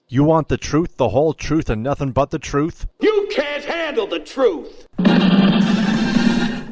You want the truth, the whole truth, and nothing but the truth? You can't handle the truth!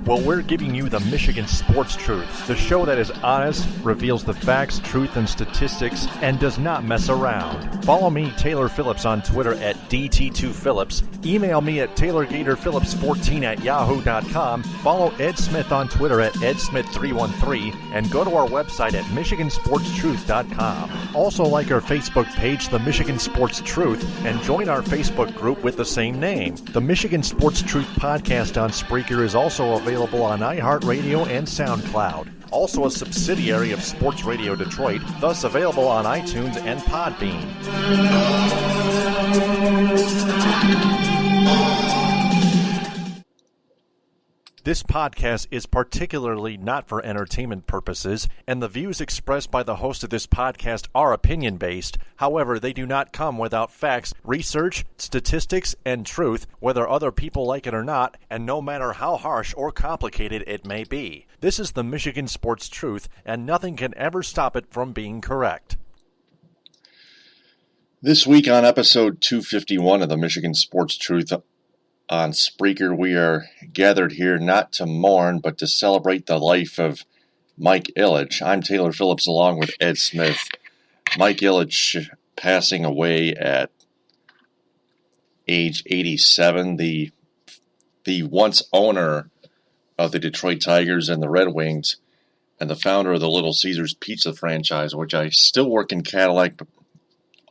Well, we're giving you the Michigan Sports Truth, the show that is honest, reveals the facts, truth, and statistics, and does not mess around. Follow me, Taylor Phillips, on Twitter at DT2Phillips. Email me at TaylorGatorPhillips14@yahoo.com. Follow Ed Smith on Twitter at EdSmith313, and go to our website at MichiganSportsTruth.com. Also like our Facebook page, The Michigan Sports Truth, and join our Facebook group with the same name. The Michigan Sports Truth podcast on Spreaker is also available on iHeartRadio and SoundCloud. Also a subsidiary of Sports Radio Detroit, thus available on iTunes and Podbean. This podcast is particularly not for entertainment purposes, and the views expressed by the host of this podcast are opinion-based. However, they do not come without facts, research, statistics, and truth, whether other people like it or not, and no matter how harsh or complicated it may be. This is the Michigan Sports Truth, and nothing can ever stop it from being correct. This week on episode 251 of the Michigan Sports Truth on Spreaker, we are gathered here not to mourn, but to celebrate the life of Mike Ilitch. I'm Taylor Phillips along with Ed Smith. Mike Ilitch passing away at age 87, the once owner of the Detroit Tigers and the Red Wings, and the founder of the Little Caesars Pizza franchise, which I still work in Cadillac,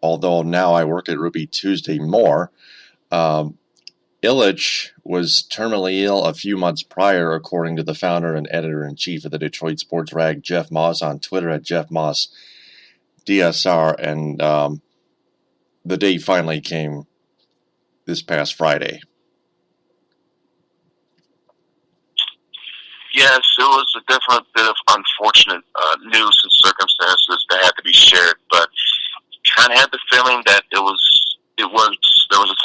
although now I work at Ruby Tuesday more. Ilitch was terminally ill a few months prior, according to the founder and editor-in-chief of the Detroit Sports Rag, Jeff Moss, on Twitter at JeffMossDSR, and the day finally came this past Friday. Yes, it was a definite bit of unfortunate news and circumstances that had to be shared, but kind of had the feeling that there was a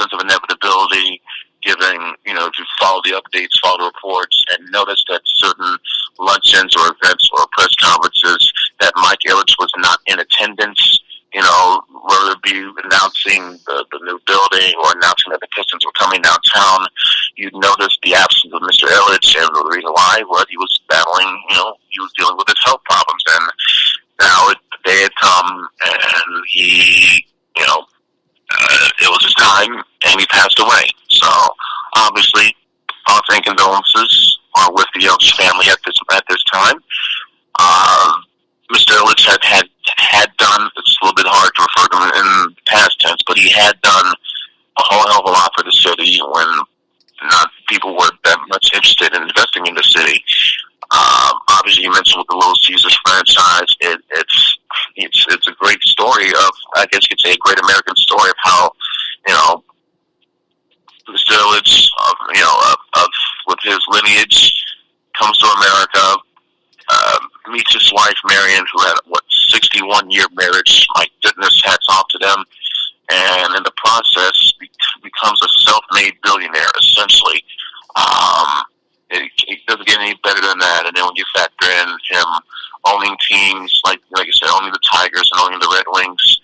sense of inevitability, given, if you follow the updates, follow the reports, and notice that certain luncheons or events or press conferences that Mike Ilitch was not in attendance, whether it be announcing the new building or announcing that the Pistons were coming downtown, you'd notice the absence of Mr. Ilitch, and the reason why was he was battling, he was dealing with his health problems, and now the day had come, and he, it was his time, and he passed away. So, obviously, thoughts and condolences are with the Ilitch family at this time. Mr. Ilitch had done, it's a little bit hard to refer to him in the past tense, but he had done a whole hell of a lot for the city when not people were that much interested in investing in the city. Obviously, you mentioned with the Little Caesars franchise, it's a great story of, I guess you could say, a great American story of how, Mr. Ilitch, with his lineage, comes to America, meets his wife, Marion, who had, 61-year marriage. My goodness, hats off to them. And in the process, becomes a self-made billionaire, essentially. It doesn't get any better than that. And then when you factor in him owning teams, like I said, owning the Tigers and owning the Red Wings,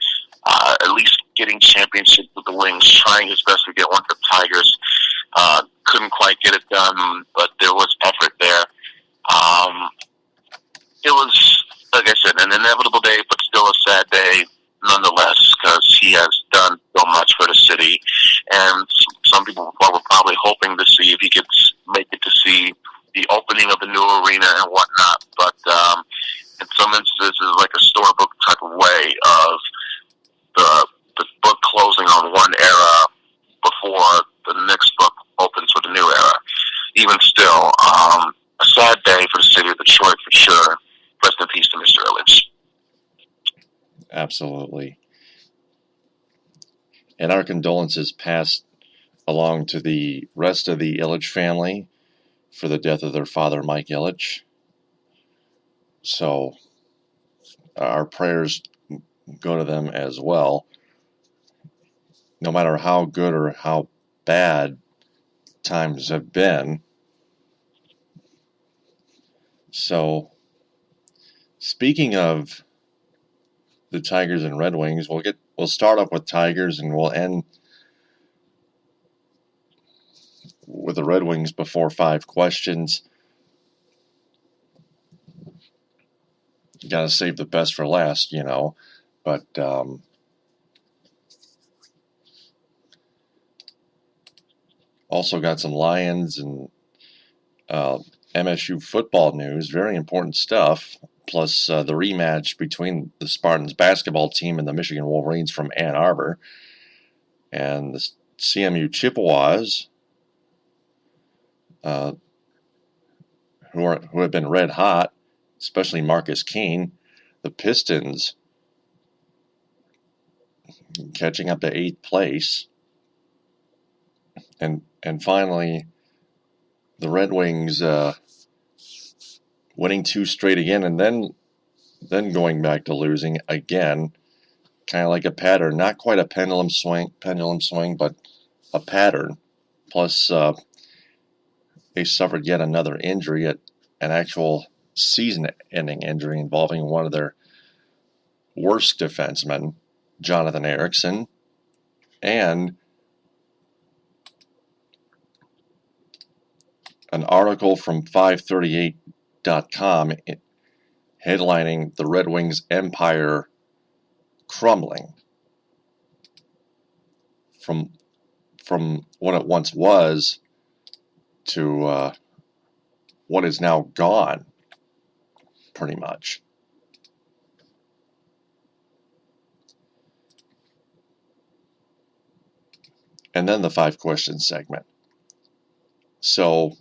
at least getting championship with the Wings, trying his best to get one for the Tigers. Couldn't quite get it done, but there was effort there. It was, like I said, an inevitable day, but still a sad day nonetheless, because he has done so much for the city. And some people were probably hoping to see if he could make it to see the opening of the new arena and whatnot. But in some instances, it's like a storybook type of way of the book closing on one era before the next book opens with a new era. Even still, a sad day for the city of Detroit for sure. Rest in peace to Mr. Ilitch. Absolutely. And our condolences passed along to the rest of the Ilitch family for the death of their father, Mike Ilitch. So our prayers go to them as well. No matter how good or how bad times have been. So, speaking of the Tigers and Red Wings. We'll start off with Tigers and we'll end with the Red Wings before 5 questions. You got to save the best for last, but also got some Lions and MSU football news, very important stuff, plus the rematch between the Spartans basketball team and the Michigan Wolverines from Ann Arbor, and the CMU Chippewas, who have been red hot, especially Marcus Keene. The Pistons catching up to 8th place, and finally the Red Wings winning 2 straight again, and then going back to losing again, kind of like a pattern. Not quite a pendulum swing, but a pattern. Plus, they suffered yet another injury, an actual season-ending injury involving one of their worst defensemen, Jonathan Ericsson, and an article from 538.com headlining the Red Wings Empire Crumbling. From what it once was to what is now gone, pretty much. And then the 5 questions segment. So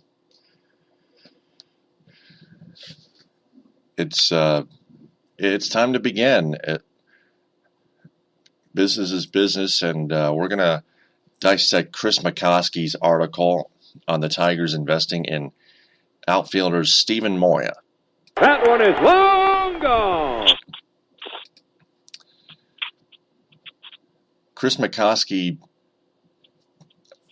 it's time to begin. Business is business, and we're going to dissect Chris McCoskey's article on the Tigers investing in outfielders Steven Moya. That one is long gone. Chris McCoskey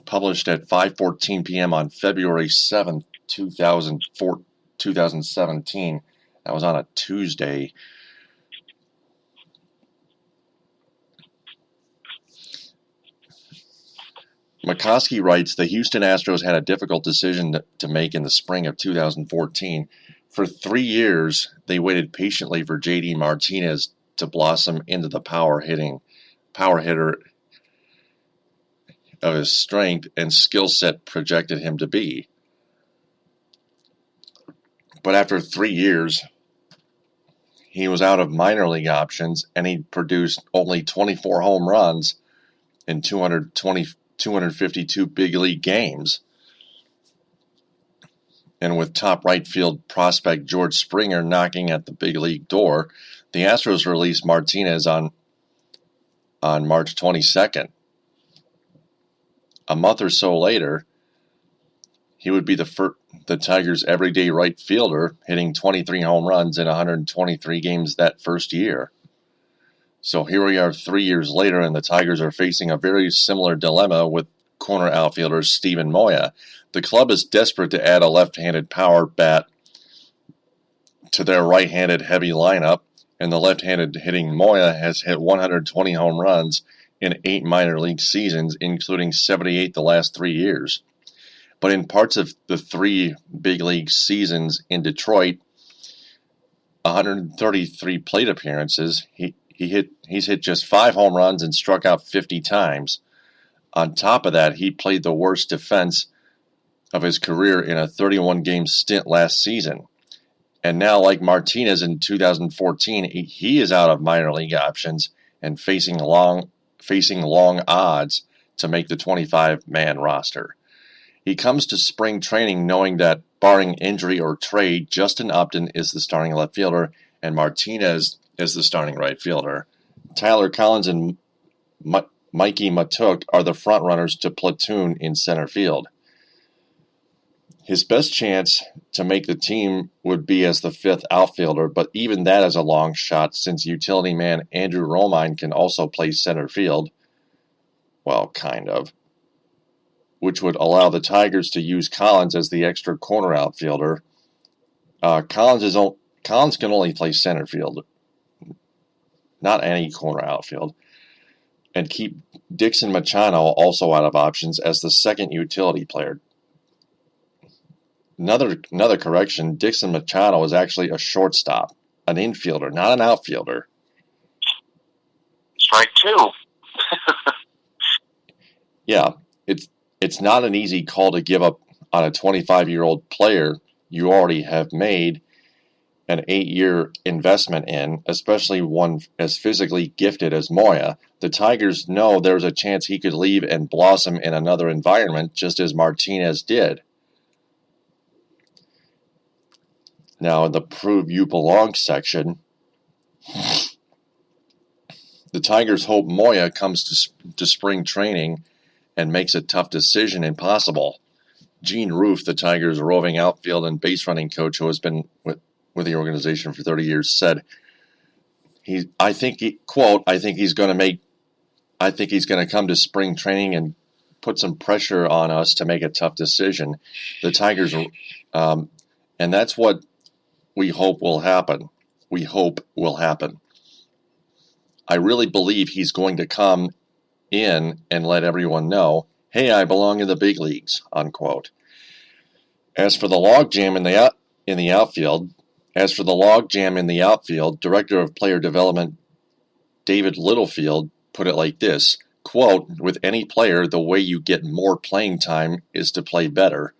published at 5:14 p.m. on February 7th, 2017. That was on a Tuesday. McCoskey writes, the Houston Astros had a difficult decision to make in the spring of 2014. For 3 years, they waited patiently for J.D. Martinez to blossom into the power hitter of his strength and skill set projected him to be. But after 3 years, he was out of minor league options, and he produced only 24 home runs in 252 big league games. And with top right field prospect George Springer knocking at the big league door, the Astros released Martinez on March 22nd. A month or so later, he would be the Tigers' everyday right fielder, hitting 23 home runs in 123 games that first year. So here we are 3 years later, and the Tigers are facing a very similar dilemma with corner outfielder Steven Moya. The club is desperate to add a left-handed power bat to their right-handed heavy lineup, and the left-handed hitting Moya has hit 120 home runs in 8 minor league seasons, including 78 the last 3 years. But in parts of the 3 big league seasons in Detroit, 133 plate appearances, he's hit just 5 home runs and struck out 50 times. On top of that, he played the worst defense of his career in a 31-game stint last season. And now, like Martinez in 2014, he is out of minor league options and facing long odds to make the 25-man roster. He comes to spring training knowing that, barring injury or trade, Justin Upton is the starting left fielder and Martinez is the starting right fielder. Tyler Collins and Mikey Matuk are the front runners to platoon in center field. His best chance to make the team would be as the 5th outfielder, but even that is a long shot since utility man Andrew Romine can also play center field. Well, kind of. Which would allow the Tigers to use Collins as the extra corner outfielder. Collins can only play center field. not any corner outfield, and keep Dixon Machado also out of options as the second utility player. Another correction, Dixon Machado is actually a shortstop, an infielder, not an outfielder. Strike two. Yeah, it's not an easy call to give up on a 25-year-old player you already have made an 8-year investment in, especially one as physically gifted as Moya. The Tigers know there's a chance he could leave and blossom in another environment, just as Martinez did. Now, in the Prove You Belong section, the Tigers hope Moya comes to spring training and makes a tough decision impossible. Gene Roof, the Tigers' roving outfield and base running coach who has been with the organization for 30 years, said, I think he's going to come to spring training and put some pressure on us to make a tough decision. The Tigers, and that's what we hope will happen. I really believe he's going to come in and let everyone know, hey, I belong in the big leagues, unquote. As for the logjam in the outfield, Director of Player Development David Littlefield put it like this, quote, with any player, the way you get more playing time is to play better,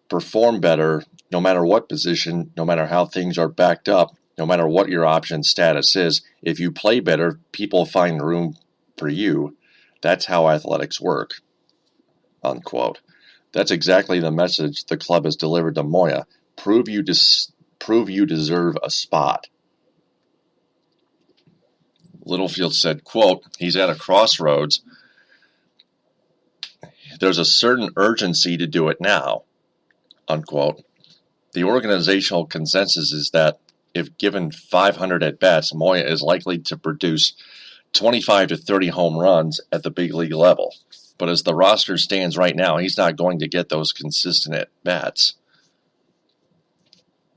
perform better, no matter what position, no matter how things are backed up, no matter what your option status is. If you play better, people find room for you. That's how athletics work, unquote. That's exactly the message the club has delivered to Moya. Prove you deserve a spot. Littlefield said, quote, he's at a crossroads. There's a certain urgency to do it now, unquote. The organizational consensus is that if given 500 at-bats, Moya is likely to produce 25 to 30 home runs at the big league level. But as the roster stands right now, he's not going to get those consistent at-bats.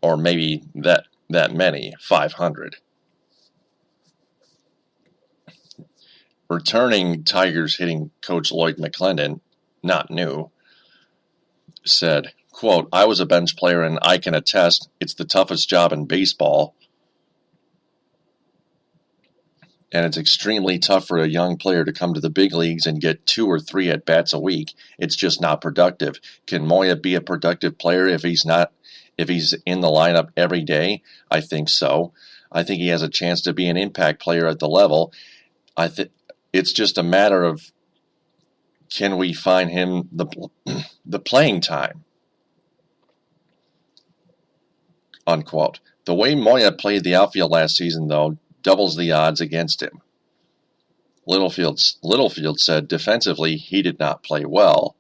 Or maybe that many, 500. Returning Tigers hitting coach Lloyd McClendon, not new, said, quote, I was a bench player and I can attest it's the toughest job in baseball. And it's extremely tough for a young player to come to the big leagues and get 2 or 3 at-bats a week. It's just not productive. Can Moya be a productive player if he's in the lineup every day? I think so. I think he has a chance to be an impact player at the level. It's just a matter of, can we find him the playing time? Unquote. The way Moya played the outfield last season, though, doubles the odds against him. Littlefield said defensively he did not play well.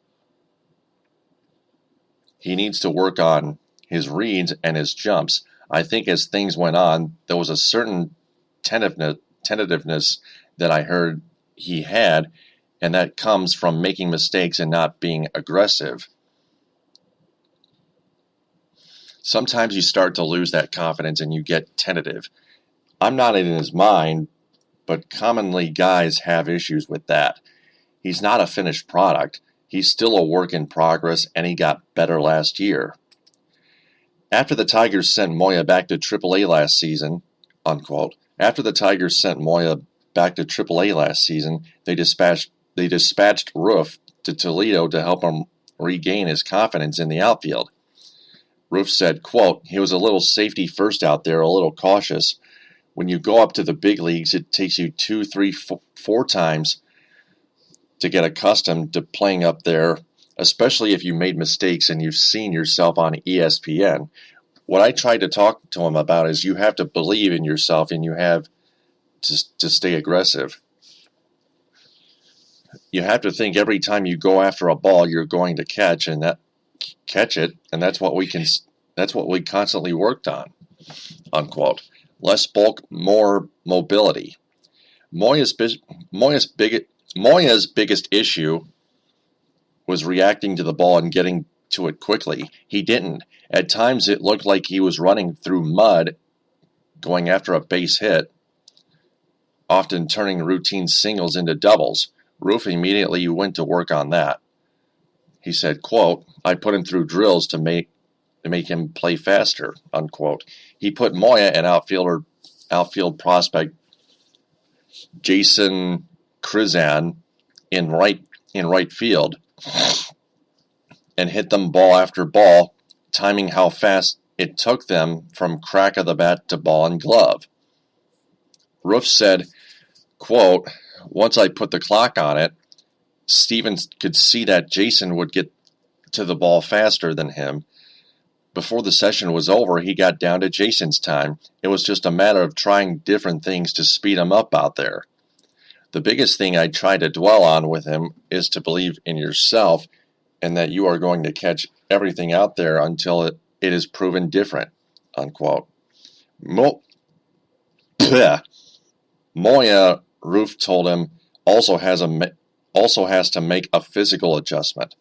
He needs to work on his reads and his jumps. I think as things went on, there was a certain tentativeness that I heard he had, and that comes from making mistakes and not being aggressive. Sometimes you start to lose that confidence and you get tentative. I'm not in his mind, but commonly guys have issues with that. He's not a finished product. He's still a work in progress, and he got better last year. After the Tigers sent Moya back to AAA last season, unquote, they dispatched Roof to Toledo to help him regain his confidence in the outfield. Roof said, quote, he was a little safety first out there, a little cautious. When you go up to the big leagues, it takes you 2, 3, 4 times to get accustomed to playing up there, especially if you made mistakes and you've seen yourself on ESPN. What I tried to talk to him about is you have to believe in yourself and you have to stay aggressive. You have to think every time you go after a ball, you're going to catch it, and that's what we constantly worked on, unquote. Less bulk, more mobility. Moya's biggest issue was reacting to the ball and getting to it quickly. He didn't. At times it looked like he was running through mud, going after a base hit. often turning routine singles into doubles. Roof immediately went to work on that. He said, quote, I put him through drills to make him play faster, unquote. He put Moya and outfield prospect Jason Krizan in right field and hit them ball after ball, timing how fast it took them from crack of the bat to ball and glove. Roof said, quote, once I put the clock on it, Steven could see that Jason would get to the ball faster than him. Before the session was over, he got down to Jason's time. It was just a matter of trying different things to speed him up out there. The biggest thing I try to dwell on with him is to believe in yourself and that you are going to catch everything out there until it is proven different, unquote. Moya, Roof told him, also has to make a physical adjustment.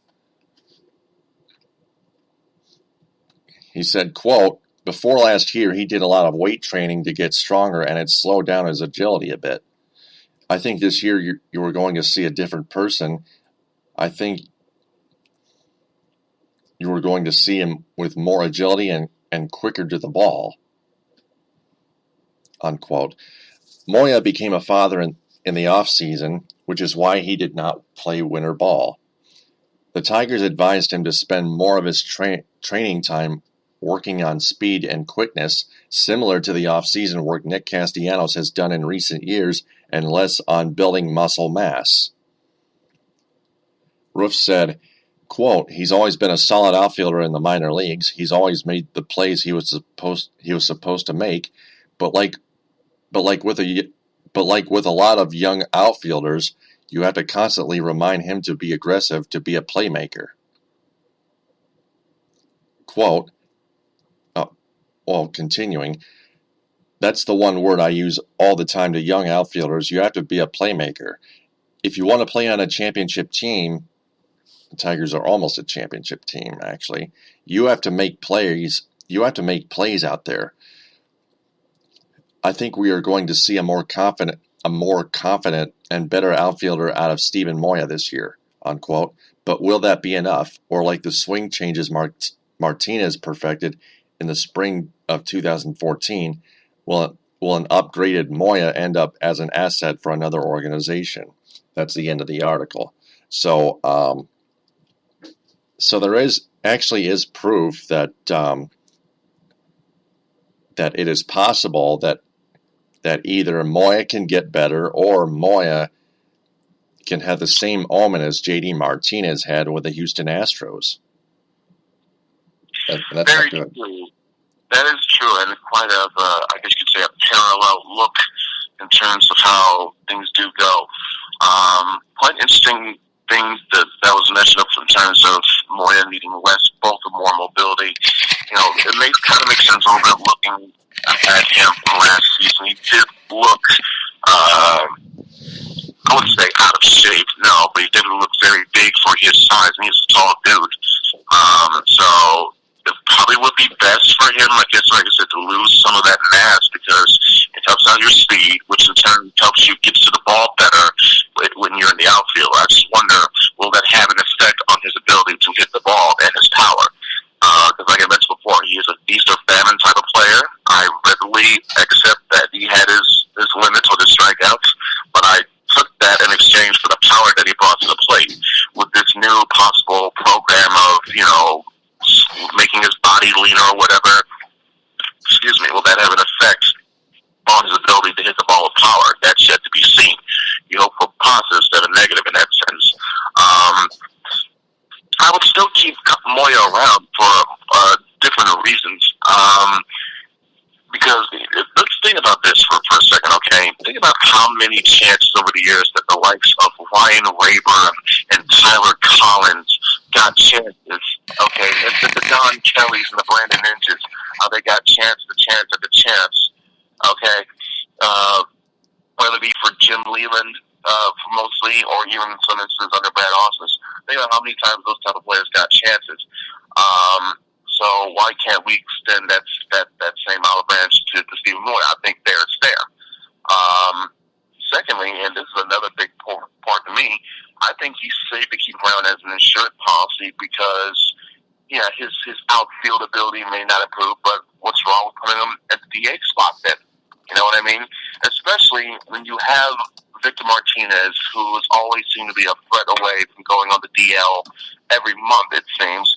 He said, quote, before last year, he did a lot of weight training to get stronger, and it slowed down his agility a bit. I think this year you were going to see a different person. I think you were going to see him with more agility and quicker to the ball, unquote. Moya became a father in the off-season, which is why he did not play winter ball. The Tigers advised him to spend more of his training time working on speed and quickness, similar to the off-season work Nick Castellanos has done in recent years, and less on building muscle mass. Roof said, quote, he's always been a solid outfielder in the minor leagues. He's always made the plays he was supposed to make, but like with a lot of young outfielders, you have to constantly remind him to be aggressive, to be a playmaker. Quote, continuing, that's the one word I use all the time to young outfielders. You have to be a playmaker. If you want to play on a championship team, the Tigers are almost a championship team, actually. You have to make plays. You have to make plays out there. I think we are going to see a more confident and better outfielder out of Steven Moya this year, unquote. But will that be enough? Or like the swing changes Martinez perfected in the spring of 2014, will an upgraded Moya end up as an asset for another organization? That's the end of the article. So there is proof that it is possible that either Moya can get better or Moya can have the same omen as J.D. Martinez had with the Houston Astros. That's very not good. True. That is true, and quite I guess you could say, a parallel look in terms of how things do go. Quite interesting thing that was mentioned up in terms of Moya needing both more mobility. It kind of makes sense a little bit looking at him from last season. He did look, I wouldn't say out of shape, no, but he did look very big for his size, and he's a tall dude. So it probably would be best for him, I guess, like I said, to lose some of that mass, because it helps out your speed, which in turn helps you get to the ball better when you're in the outfield. I just wonder, will that have an effect on his ability to hit the ball and his power? Because like I mentioned before, he is a feast or famine type of player. I readily accept that he had his limits with his strikeouts, but I took that in exchange for the power that he brought to the plate. With this new possible program of, making his body leaner or whatever, will that have an effect on his ability to hit the ball with power? That's yet to be seen. You hope for positive instead of negative in that sense. I would still keep Moya around for different reasons. Because let's think about this for a second, okay? Think about how many chances over the years that the likes of Ryan Rayburn and Tyler Collins got chances, okay? And the Don Kellys and the Brandon Inches, how they got chance after chance, okay? Whether it be for Jim Leland mostly, or even in some instances under Brad Ausmus. Think about how many times those type of players got chances. So why can't we extend that same olive branch to Steven Moya? I think it's there. Secondly, and this is another big part to me, I think he's safe to keep around as an insured policy because, yeah, his outfield ability may not improve, but what's wrong with putting him at the DH spot then? You know what I mean? Especially when you have Victor Martinez, who has always seemed to be a threat away from going on the DL every month, it seems.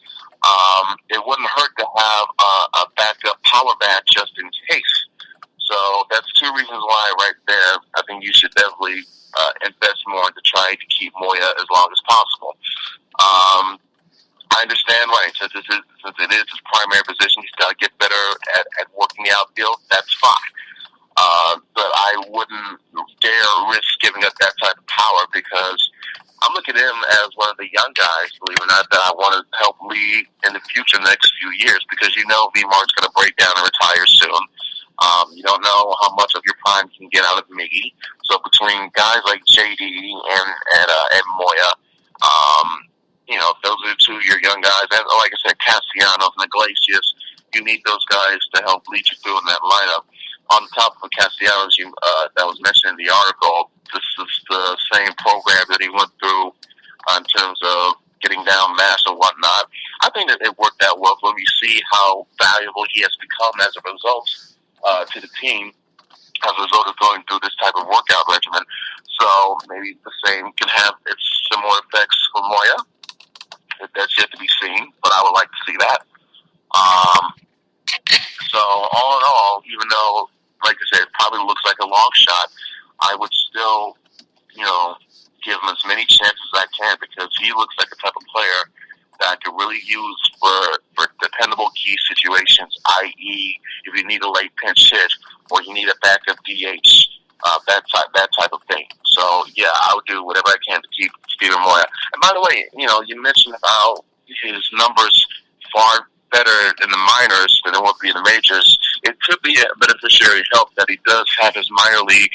It wouldn't hurt to have a backup power bat just in case. So that's two reasons why right there I think you should definitely invest more to try to keep Moya as long as possible. I understand, right, since it is his primary position, he's got to get better at working the outfield. That's fine. But I wouldn't dare risk giving up that type of power because I'm looking at him as one of the young guys, believe it or not, that I want to help lead in the future, the next few years, because you know V-Mark's going to break down and retire soon. You don't know how much of your prime you can get out of Miggy. So between guys like JD and Moya, you know, those are the two of your young guys. And like I said, Castellanos and Iglesias, you need those guys to help lead you through in that lineup. On top of Castellanos, that was mentioned in the article, this is the same program that he went through in terms of getting down mass and whatnot. I think that it worked out well for him. You see how valuable he has become as a result to the team as a result of going through this type of workout regimen. So maybe the same can have its similar effects for Moya. That's yet to be seen, but I would like to see that. So all in all, even though, like I said, it probably looks like a long shot, I would still, you know, give him as many chances as I can because he looks like a type of player that I could really use for dependable key situations, i.e., if you need a late pinch hit or you need a backup DH, that type of thing. So, yeah, I would do whatever I can to keep Steven Moya. And by the way, you know, you mentioned how his numbers far better in the minors than it would be in the majors. It could be a beneficiary help that he does have his minor league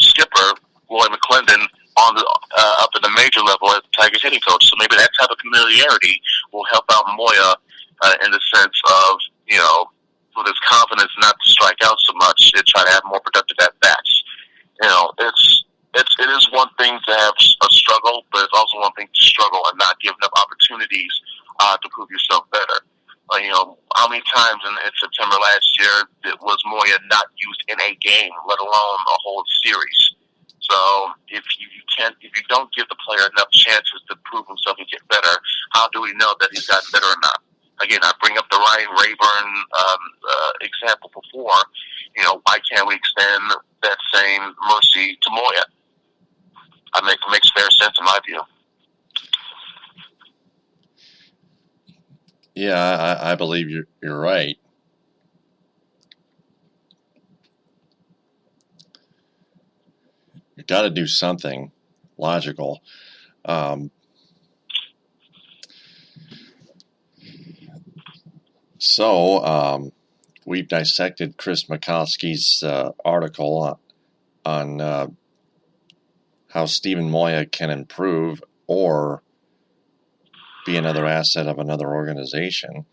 skipper, Roy McClendon, on the up at the major level as the Tigers hitting coach. So maybe that type of familiarity will help out Moya in the sense of, you know, with his confidence not to strike out so much and try to have more productive at-bats. You know, it is one thing to have a struggle, but it's also one thing to struggle and not giving up opportunities to prove yourself better. You know, how many times in September last year was Moya not used in a game, let alone a whole series? So if you don't give the player enough chances to prove himself and get better, how do we know that he's gotten better or not? Again, I bring up the Ryan Rayburn example before. You know, why can't we extend that same mercy to Moya? It makes fair sense in my view. Yeah, I believe you're right. You got to do something logical. So we've dissected Chris Mikowski's article on how Steven Moya can improve or be another asset of another organization.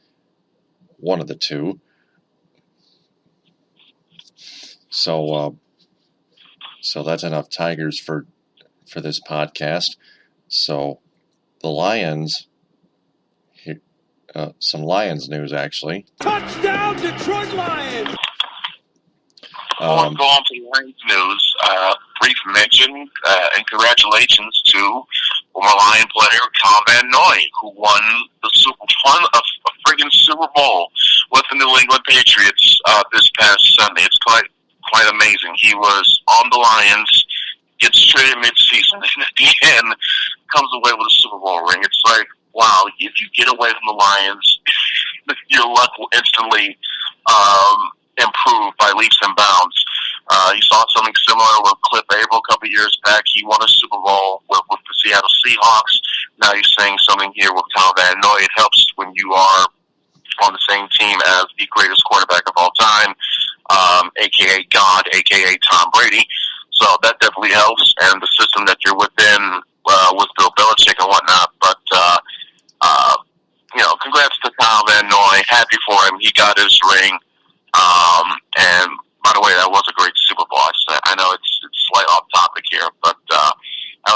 One of the two. So that's enough Tigers for this podcast. So the Lions, some Lions news actually. Touchdown, Detroit Lions! Before we go on to the Lions news, brief mention and congratulations to former Lion player Tom Van Noy, who won a friggin' Super Bowl with the New England Patriots this past Sunday. It's quite amazing. He was on the Lions, gets traded mid-season, and at the end comes away with a Super Bowl ring. It's like, wow, if you get away from the Lions, your luck will instantly improve by leaps and bounds. You saw something similar with Cliff Averill a couple of years back. He won a Super Bowl with the Seattle Seahawks. Now you're saying something here with Tom Van Noy. It helps when you are on the same team as the greatest quarterback of all time, a.k.a. God, a.k.a. Tom Brady. So that definitely helps, and the system that you're within with Bill Belichick and whatnot. But, you know, congrats to Tom Van Noy. Happy for him. He got his ring. And by the way, that was a great Super Bowl. I know it's slightly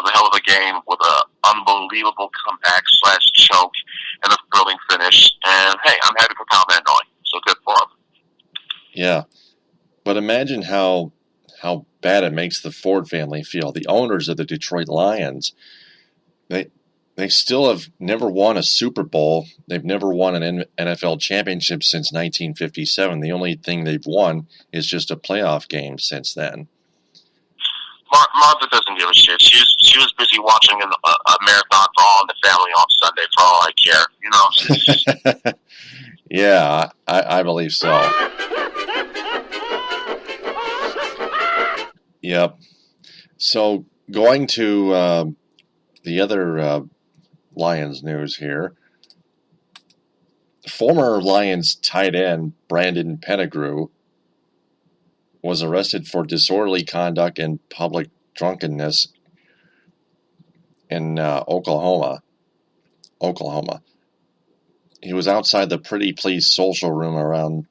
was a hell of a game with an unbelievable comeback / choke and a thrilling finish. And hey, I'm happy for Kyle Van Noy. So good for him. Yeah, but imagine how bad it makes the Ford family feel. The owners of the Detroit Lions, they still have never won a Super Bowl. They've never won an NFL championship since 1957. The only thing they've won is just a playoff game since then. Martha doesn't give a shit. She was busy watching a marathon for All in the Family on Sunday, for all I care. Yeah, I believe so. Yep. So going to the other Lions news here. Former Lions tight end Brandon Pettigrew was arrested for disorderly conduct and public drunkenness in Oklahoma. He was outside the Pretty Please social room around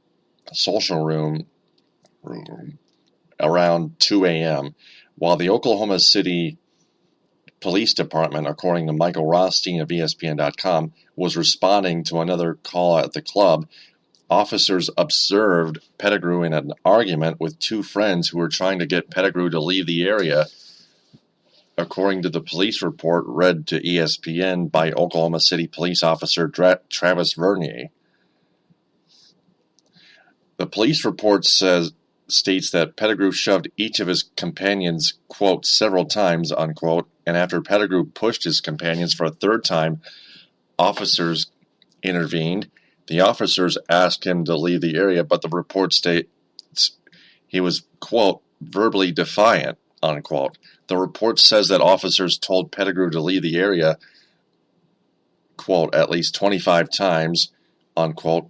2 a.m. while the Oklahoma City Police Department, according to Michael Rothstein of ESPN.com, was responding to another call at the club. Officers observed Pettigrew in an argument with two friends who were trying to get Pettigrew to leave the area, according to the police report read to ESPN by Oklahoma City Police Officer Travis Vernier. The police report states that Pettigrew shoved each of his companions, quote, several times, unquote, and after Pettigrew pushed his companions for a third time, officers intervened. The officers asked him to leave the area, but the report states he was, quote, verbally defiant, unquote. The report says that officers told Pettigrew to leave the area, quote, at least 25 times, unquote,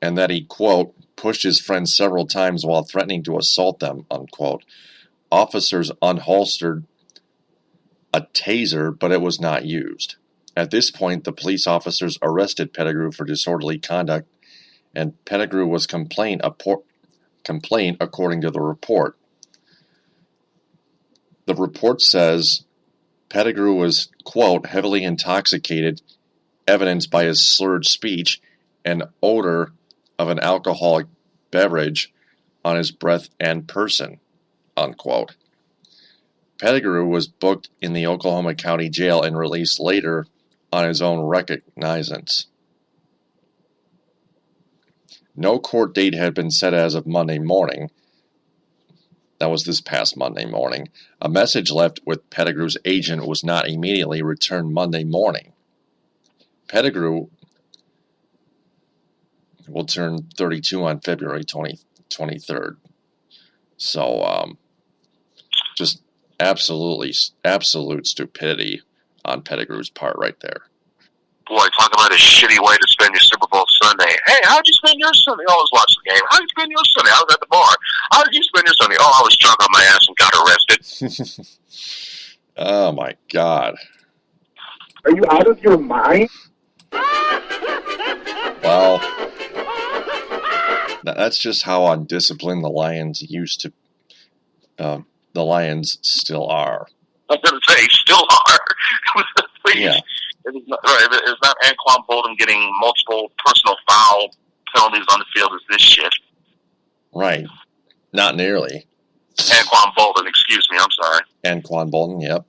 and that he, quote, pushed his friends several times while threatening to assault them, unquote. Officers unholstered a taser, but it was not used. At this point, the police officers arrested Pettigrew for disorderly conduct, and Pettigrew was complaint according to the report. The report says Pettigrew was, quote, heavily intoxicated, evidenced by his slurred speech and odor of an alcoholic beverage on his breath and person, unquote. Pettigrew was booked in the Oklahoma County Jail and released later on his own recognizance. No court date had been set as of Monday morning. That was this past Monday morning. A message left with Pettigrew's agent was not immediately returned Monday morning. Pettigrew will turn 32 on February 23rd. So, just absolute stupidity on Pettigrew's part right there. Boy, talk about a shitty way to spend your Super Bowl Sunday. Hey, how'd you spend your Sunday? I always watch the game. How'd you spend your Sunday? I was at the bar. How did you spend your Sunday? Oh, I was drunk on my ass and got arrested. Oh, my God. Are you out of your mind? Well, that's just how undisciplined the Lions the Lions still are. I was going to say, still are. Please. Yeah. It's not Anquan Bolden getting multiple personal foul penalties on the field as this shit. Right. Not nearly. Anquan Bolden, excuse me, I'm sorry. Anquan Bolden, yep.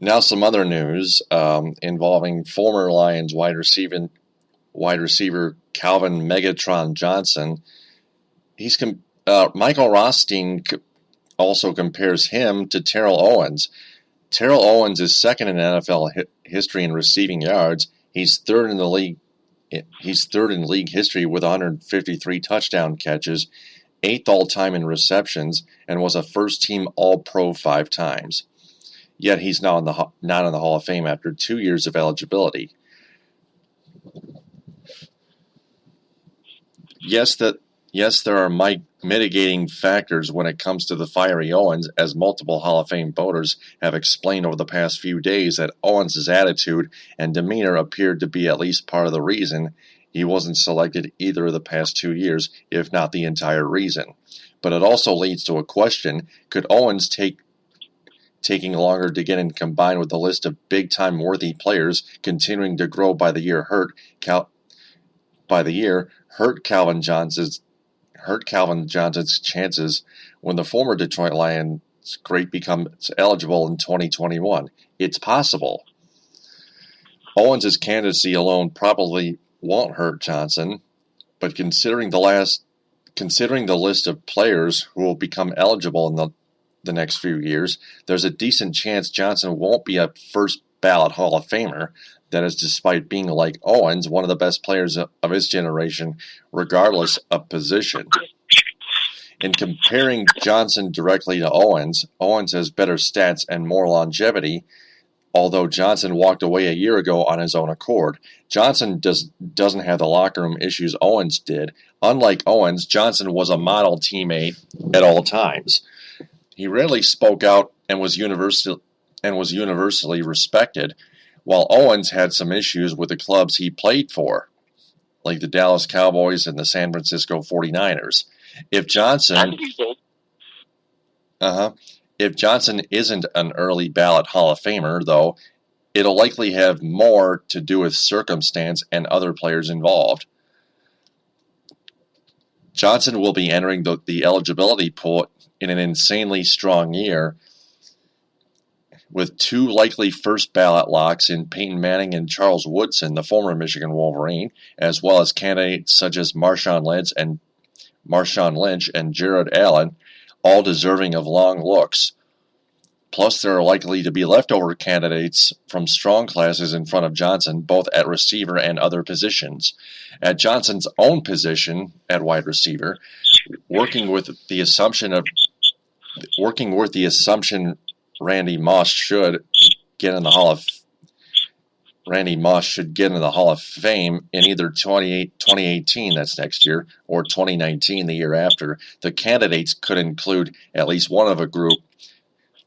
Now some other news involving former Lions wide receiver Calvin Megatron Johnson. Michael Rothstein also compares him to Terrell Owens. Terrell Owens is second in NFL history in receiving yards. He's third in league history with 153 touchdown catches, 8th all-time in receptions, and was a first-team All-Pro 5 times. Yet he's not in the Hall of Fame after 2 years of eligibility. Yes, there are mitigating factors when it comes to the fiery Owens, as multiple Hall of Fame voters have explained over the past few days that Owens' attitude and demeanor appeared to be at least part of the reason he wasn't selected either of the past 2 years, if not the entire reason. But it also leads to a question: could Owens take taking longer to get in, combined with the list of big-time worthy players continuing to grow by the year, hurt Calvin Johnson's chances when the former Detroit Lions great becomes eligible in 2021. It's possible. Owens' candidacy alone probably won't hurt Johnson, but considering the list of players who will become eligible in the next few years, there's a decent chance Johnson won't be a first-ballot Hall of Famer. That is, despite being, like Owens, one of the best players of his generation, regardless of position. In comparing Johnson directly to Owens, Owens has better stats and more longevity, although Johnson walked away a year ago on his own accord. Johnson doesn't have the locker room issues Owens did. Unlike Owens, Johnson was a model teammate at all times. He rarely spoke out and was universally respected, while Owens had some issues with the clubs he played for, like the Dallas Cowboys and the San Francisco 49ers. If Johnson isn't an early ballot Hall of Famer, though, it'll likely have more to do with circumstance and other players involved. Johnson will be entering the eligibility pool in an insanely strong year, with two likely first ballot locks in Peyton Manning and Charles Woodson, the former Michigan Wolverine, as well as candidates such as Marshawn Lynch and Jared Allen, all deserving of long looks. Plus, there are likely to be leftover candidates from strong classes in front of Johnson, both at receiver and other positions. At Johnson's own position, at wide receiver, working with the assumption Randy Moss should get in the Hall of Fame in either 2018, that's next year, or 2019, the year after. The candidates could include at least one of a group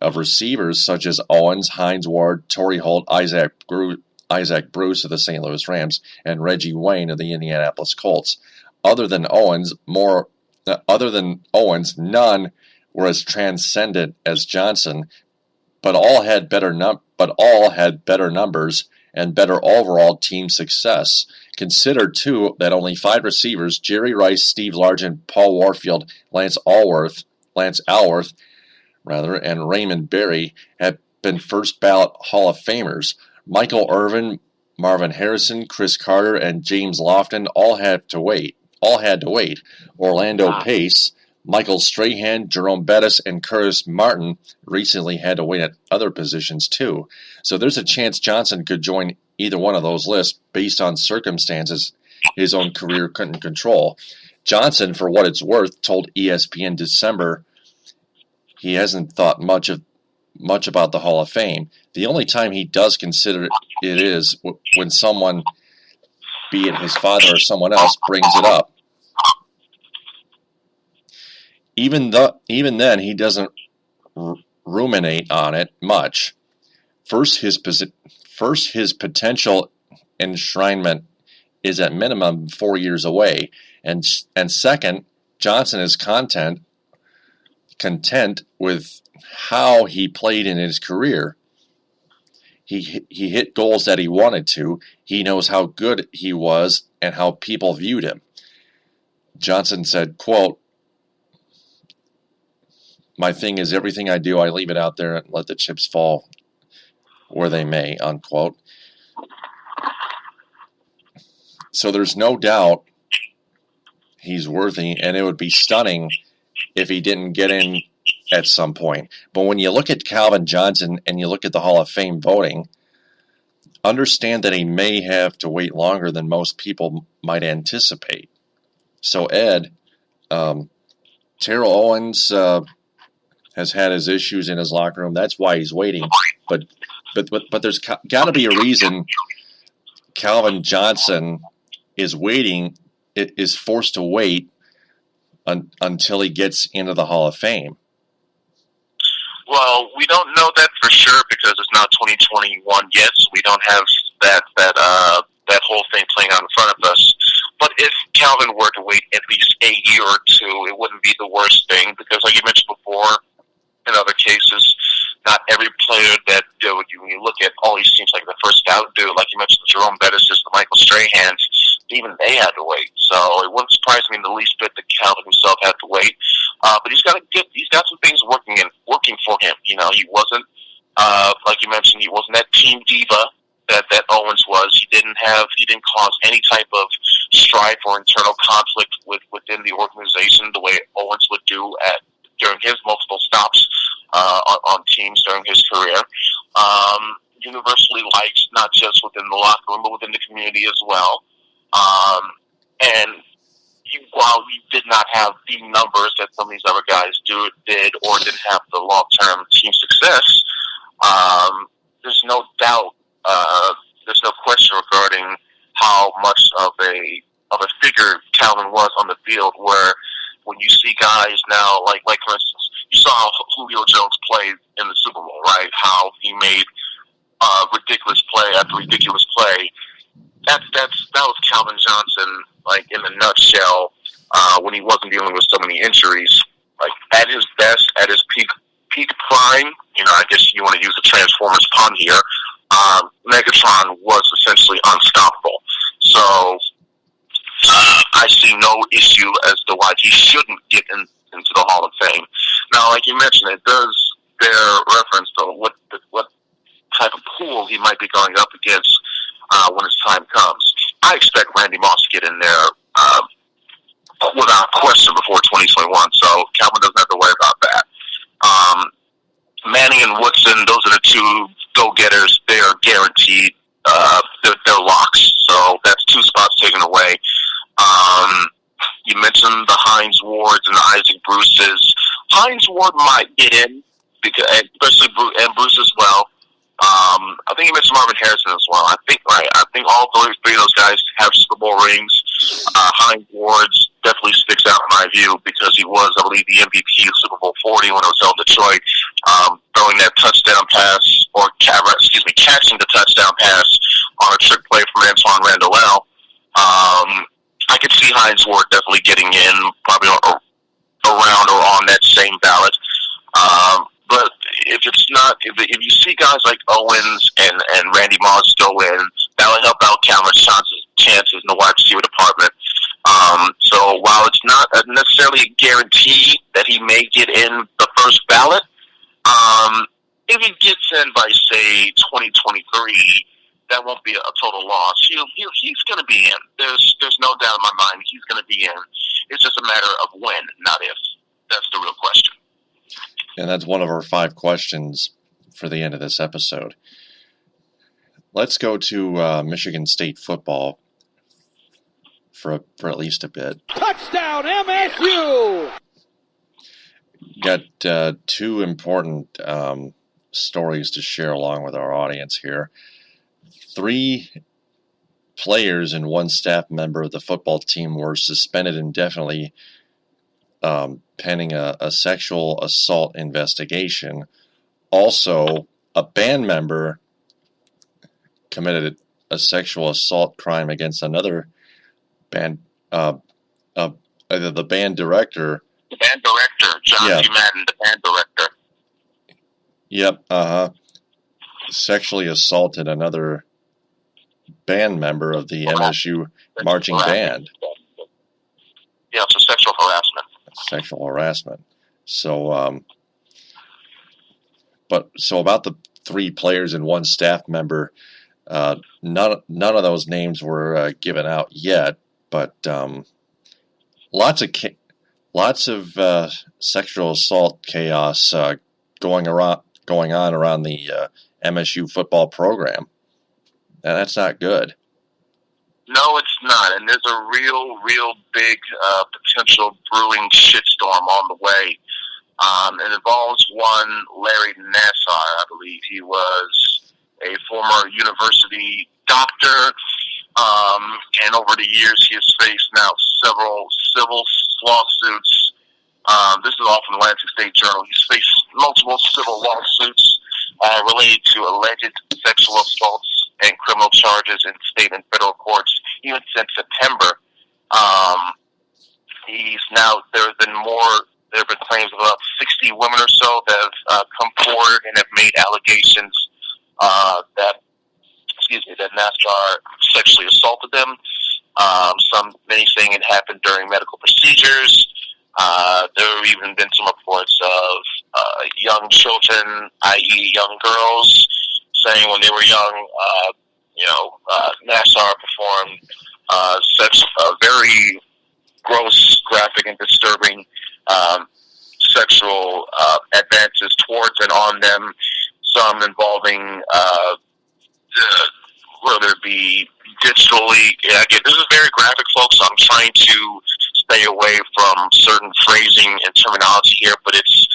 of receivers such as Owens, Hines Ward, Torrey Holt, Isaac Bruce of the St. Louis Rams, and Reggie Wayne of the Indianapolis Colts. Other than Owens, none were as transcendent as Johnson, but all had better numbers and better overall team success. Consider, too, that only 5 receivers, Jerry Rice, Steve Largent, Paul Warfield, Lance Alworth, and Raymond Berry, have been first-ballot Hall of Famers. Michael Irvin, Marvin Harrison, Chris Carter, and James Lofton all had to wait. Orlando Pace, Michael Strahan, Jerome Bettis, and Curtis Martin recently had to wait at other positions too. So there's a chance Johnson could join either one of those lists based on circumstances his own career couldn't control. Johnson, for what it's worth, told ESPN December he hasn't thought much about the Hall of Fame. The only time he does consider it is when someone, be it his father or someone else, brings it up. Even then, he doesn't ruminate on it much. First, his potential enshrinement is at minimum 4 years away, and second, Johnson is content with how he played in his career. He hit goals that he wanted to. He knows how good he was and how people viewed him. Johnson said, quote, "My thing is everything I do, I leave it out there and let the chips fall where they may," unquote. So there's no doubt he's worthy, and it would be stunning if he didn't get in at some point. But when you look at Calvin Johnson and you look at the Hall of Fame voting, understand that he may have to wait longer than most people might anticipate. So Ed, Terrell Owens has had his issues in his locker room. That's why he's waiting. But there's got to be a reason Calvin Johnson is forced to wait until he gets into the Hall of Fame. Well, we don't know that for sure because it's not 2021 yet, so we don't have that whole thing playing out in front of us. But if Calvin were to wait at least a year or two, it wouldn't be the worst thing because, like you mentioned before, in other cases, not every player that when you look at all these teams, like the first scout dude, like you mentioned, Jerome Bettis, the Michael Strahans, even they had to wait. So it wouldn't surprise me in the least bit that Calvin himself had to wait. But he's got some things working for him. You know, he wasn't like you mentioned, he wasn't that team diva that Owens was. He didn't cause any type of strife or internal conflict within the organization the way Owens would do during his multiple stops on teams during his career. Universally liked, not just within the locker room, but within the community as well. And while he did not have the numbers that some of these other guys did or didn't have the long-term team success, there's no doubt, there's no question regarding how much of a figure Calvin was on the field, where when you see guys now, like for instance, you saw how Julio Jones played in the Super Bowl, right? How he made ridiculous play after ridiculous play. That was Calvin Johnson, like in a nutshell, when he wasn't dealing with so many injuries. Like at his best, at his peak prime, you know, I guess you want to use a Transformers pun here. Megatron was essentially unstoppable. So I see no issue as to why he shouldn't get into the Hall of Fame. Now, like you mentioned, it does bear reference to what type of pool he might be going up against when his time comes. I expect Randy Moss to get in there without question before 2021, so Calvin doesn't have to worry about that. Manning and Woodson, those are the two go-getters. They are guaranteed. They're locks, so that's two spots taken away. You mentioned the Hines Wards and the Isaac Bruces. Hines Ward might get in, because especially Bruce as well. I think you mentioned Marvin Harrison as well. I think all three of those guys have Super Bowl rings. Hines Ward's definitely sticks out in my view because he was, I believe, the MVP of Super Bowl 40 when it was held in Detroit, throwing that touchdown pass, catching the touchdown pass on a trick play from Antoine Randall. I could see Hines Ward definitely getting in, probably around or on that same ballot. But if it's not, if you see guys like Owens and Randy Moss go in, that'll help out Calvin's chances in the wide receiver department. So while it's not necessarily a guarantee that he may get in the first ballot, if he gets in by, say, 2023, that won't be a total loss. He's going to be in. There's no doubt in my mind he's going to be in. It's just a matter of when, not if. That's the real question. And that's one of our 5 questions for the end of this episode. Let's go to Michigan State football for at least a bit. Touchdown, MSU! Got 2 important stories to share along with our audience here. 3 players and 1 staff member of the football team were suspended indefinitely pending a sexual assault investigation. Also, a band member committed a sexual assault crime against another band, either the band director. The band director, John G. Madden, the band director. Yep, sexually assaulted another band member of the MSU marching band. Yeah, so sexual harassment. Sexual harassment. So, so about the 3 players and 1 staff member, none of those names were given out yet, but lots of sexual assault chaos going on around the MSU football program, and that's not good. No, it's not, and there's a real big potential brewing shitstorm on the way. It involves one Larry Nassar, I believe. He was a former university doctor, and over the years he has faced now several civil lawsuits. This is all from the Atlantic State Journal. He's faced multiple civil lawsuits related to alleged sexual assaults and criminal charges in state and federal courts, even since September. There have been more there have been claims of about 60 women or so that have come forward and have made allegations that NASCAR sexually assaulted them. Many saying it happened during medical procedures. There have even been some reports of young children, i.e. young girls, saying when they were young, NASCAR performed such very gross, graphic, and disturbing sexual advances towards and on them, some involving whether it be digitally. Again, this is very graphic, folks, so I'm trying to stay away from certain phrasing and terminology here, but it's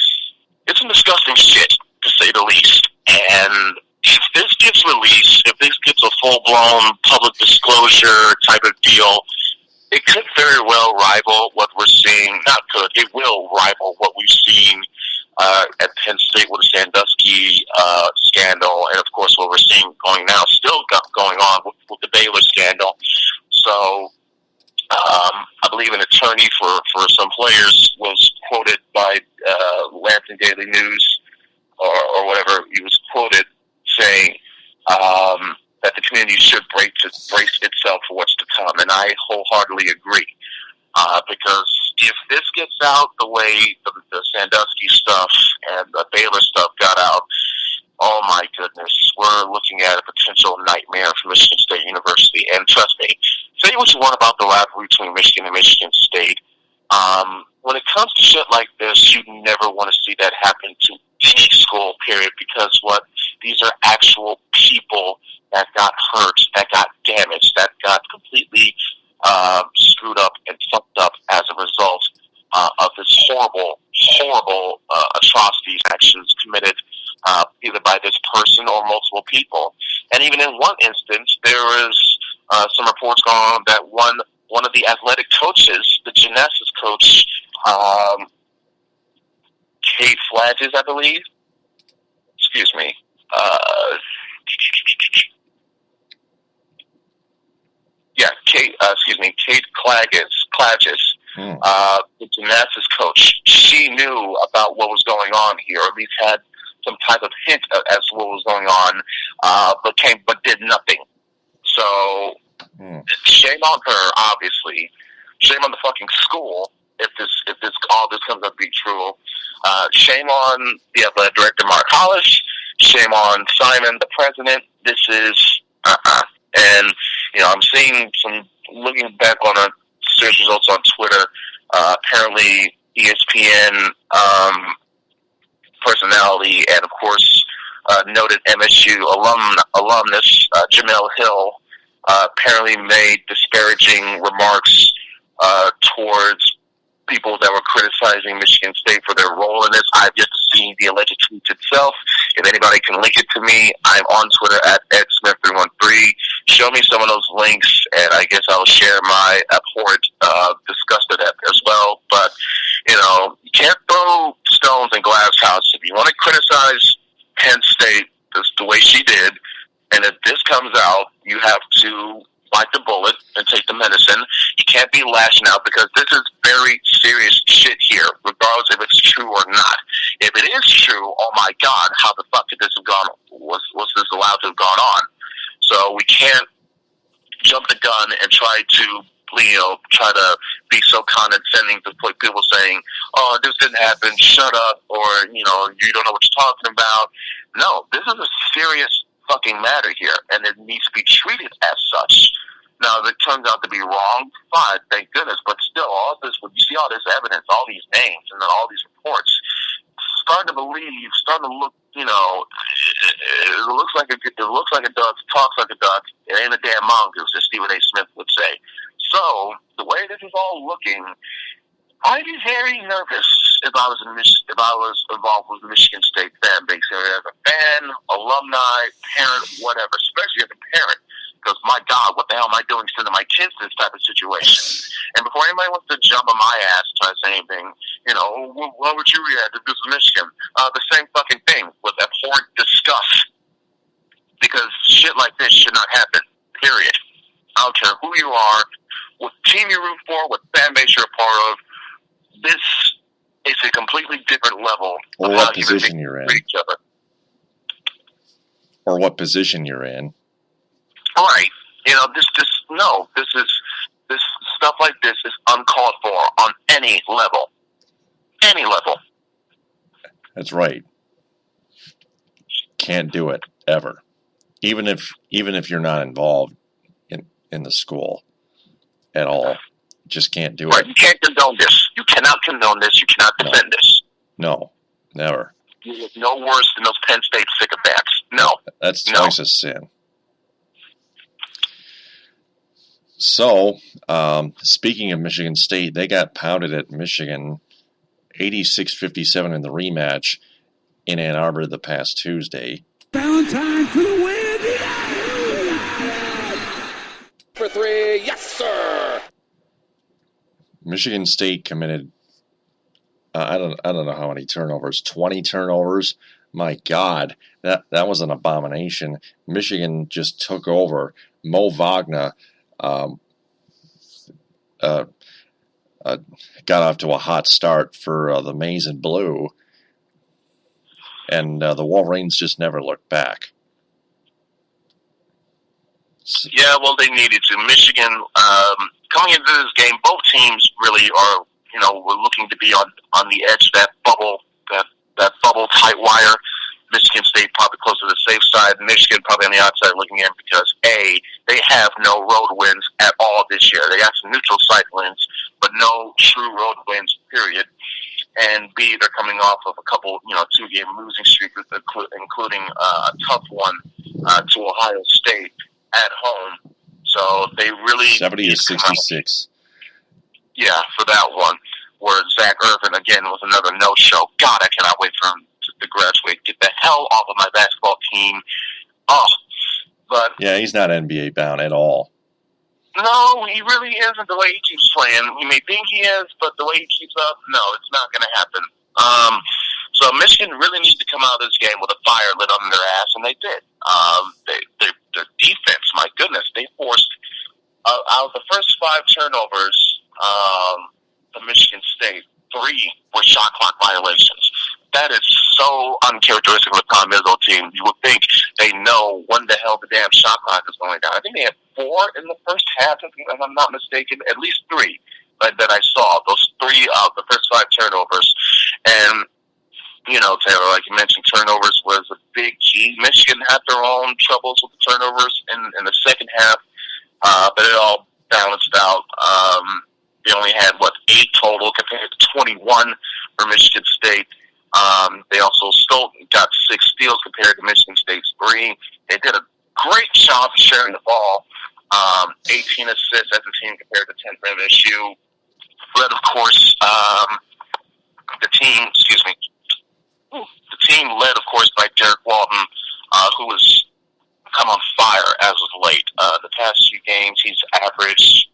some disgusting shit, to say the least. And if this gets released, if this gets a full-blown public disclosure type of deal, it could very well rival what we're seeing. Not could, it will rival what we've seen at Penn State with the Sandusky scandal, and of course what we're seeing still going on with the Baylor scandal. So I believe an attorney for some players was quoted by Lansing Daily News or whatever. He was quoted saying that the community should brace itself for what's to come, and I wholeheartedly agree. Because if this gets out the way the Sandusky stuff and the Baylor stuff got out, oh my goodness, we're looking at a potential nightmare for Michigan State University. And trust me, say what you want about the rivalry between Michigan and Michigan State. When it comes to shit like this, you never want to see that happen to any school, period, because these are actual people that got hurt, that got damaged, that got completely screwed up and fucked up as a result of this horrible atrocities, actions committed either by this person or multiple people. And even in one instance, there is some reports going on that one of the athletic coaches, the gymnastics coach, Kate Flages, I believe. Excuse me. Kate Klages, the gymnastics coach. She knew about what was going on here, or at least had some type of hint as to what was going on, but did nothing. So shame on her, obviously. Shame on the fucking school if all this comes up to be true. Shame on the athletic director, Mark Hollis. Shame on Simon, the president. This is and I'm seeing looking back on a search results on Twitter. Apparently, ESPN personality and of course noted MSU alumnus Jamel Hill apparently made disparaging remarks towards people that were criticizing Michigan State for their role in this. I've yet to see the alleged tweet itself. If anybody can link it to me, I'm on Twitter at EdSmith313. Show me some of those links, and I guess I'll share my abhorrent disgust of that as well. But, you can't throw stones in glass houses. If you want to criticize Penn State the way she did, and if this comes out, you have to bite the bullet and take the medicine. You can't be lashing out because this is very serious shit here, regardless if it's true or not. If it is true, oh my God, how the fuck did this have gone? Was this allowed to have gone on? So we can't jump the gun and try to be so condescending to people saying, "Oh, this didn't happen. Shut up," or you don't know what you're talking about. No, this is a serious fucking matter here, and it needs to be treated as such. Now, if it turns out to be wrong, fine, thank goodness. But still, all this, when you see all this evidence, all these names, and then all these reports, starting to look, it looks like a duck, talks like a duck. It ain't a damn mongoose, as Stephen A. Smith would say. So, the way this is all looking, I'd be very nervous if I was involved with the Michigan State fan base area as a fan, alumni, parent, whatever, especially as a parent. Because, my God, what the hell am I doing sending my kids to this type of situation? And before anybody wants to jump on my ass and try to say anything, what would you react if this was Michigan? The same fucking thing, with abhorrent disgust. Because shit like this should not happen, period. I don't care who you are, what team you root for, what fan base you're a part of. This It's a completely different level or of what how position human you're in, treat each other. or what position you're in. Right. This stuff like this is uncalled for on any level. Any level. That's right. Can't do it ever, even if you're not involved in the school at all. Just can't do Right. it. You can't condone this. You cannot condone this. You cannot defend this. No, never. You look no worse than those Penn State sycophants. No. That's twice a sin. So, speaking of Michigan State, they got pounded at Michigan 86-57 in the rematch in Ann Arbor the past Tuesday. Valentine for the win! For three, yes, sir! Michigan State committed, I don't know how many turnovers, 20 turnovers. My God, that was an abomination. Michigan just took over. Mo Wagner got off to a hot start for the Maize and Blue, and the Wolverines just never looked back. So, yeah, well, they needed to. Michigan, coming into this game, both teams really are, were looking to be on the edge of that bubble tight wire. Michigan State probably closer to the safe side. Michigan probably on the outside looking in because, A, they have no road wins at all this year. They got some neutral site wins, but no true road wins, period. And B, they're coming off of a couple, two-game losing streak, including a tough one to Ohio State at home. So they really 70-66. Yeah, for that one, where Zach Irvin, again, was another no-show. God, I cannot wait for him to graduate. Get the hell off of my basketball team. Oh, but... Yeah, he's not NBA bound at all. No, he really isn't the way he keeps playing. You may think he is, but the way he keeps up, no, it's not going to happen. So Michigan really needs to come out of this game with a fire lit under their ass, and they did. Their defense, my goodness, they forced, out of the first 5 turnovers, the Michigan State, 3 were shot clock violations. That is so uncharacteristic of a Tom Izzo team. You would think they know when the hell the damn shot clock is going down. I think they had 4 in the first half, if I'm not mistaken, at least 3 that I saw. Those 3 of the first 5 turnovers. And, Taylor, like you mentioned, turnovers was a big key. Michigan had their own troubles with the turnovers in the second half, but it all balanced out. They only had, 8 total compared to 21 for Michigan State. They also got 6 steals compared to Michigan State's 3. They did a great job sharing the ball. 18 assists as a team compared to 10 for MSU. Led, of course, the team led, of course, by Derek Walton, who has come on fire as of late. The past few games, he's averaged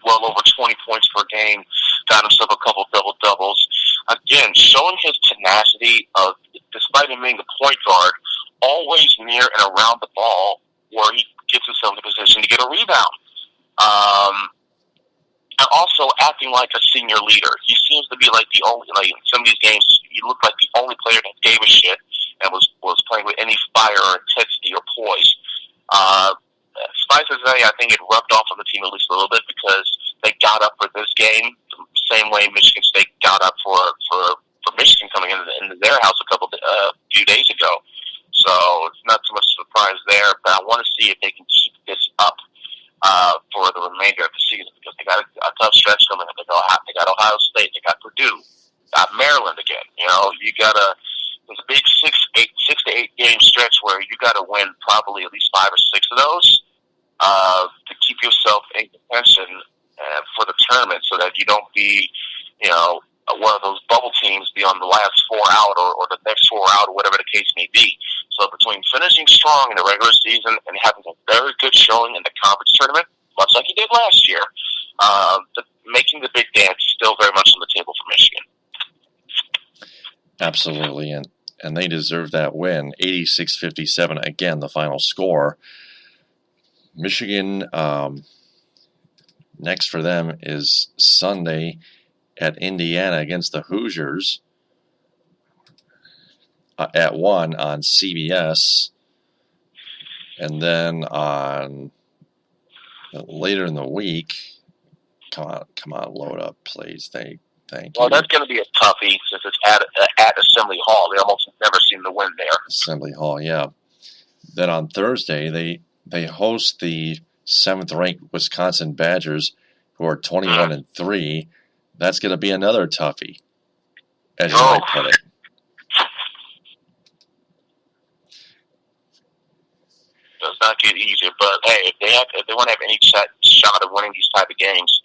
well over 20 points per game, got himself a couple double-doubles. Again, showing his tenacity of, despite him being a point guard, always near and around the ball where he gets himself in a position to get a rebound. And also acting like a senior leader. He seems to be like the only, in some of these games, he looked like the only player that gave a shit and was playing with any fire or intensity or poise. Suffice to say, I think it rubbed off on the team at least a little bit because they got up for this game the same way Michigan State got up for Michigan coming into their house a few days ago. So it's not so much a surprise there, but I want to see if they can keep this up for the remainder of the season because they got a tough stretch coming up. They got Ohio State, they got Purdue, got Maryland again. You got there's a big 6 to 8 game stretch where you got to win probably at least 5 or 6 of those to keep yourself in contention for the tournament, so that you don't be, one of those bubble teams be on the last 4 out or the next 4 out or whatever the case may be. So between finishing strong in the regular season and having a very good showing in the conference tournament, much like he did last year, making the big dance is still very much on the table for Michigan. Absolutely, and they deserve that win. 86-57, again, the final score. Michigan, next for them is Sunday at Indiana against the Hoosiers at 1 on CBS. And then on later in the week, come on, load up, please. Thank you. Well, that's going to be a toughie since it's at Assembly Hall. They almost never seem to win there. Assembly Hall, yeah. Then on Thursday, they host the 7th-ranked Wisconsin Badgers, who are 21-3. That's going to be another toughie, as you might put it. Does not get easier, but hey, if they want to have any shot of winning these type of games,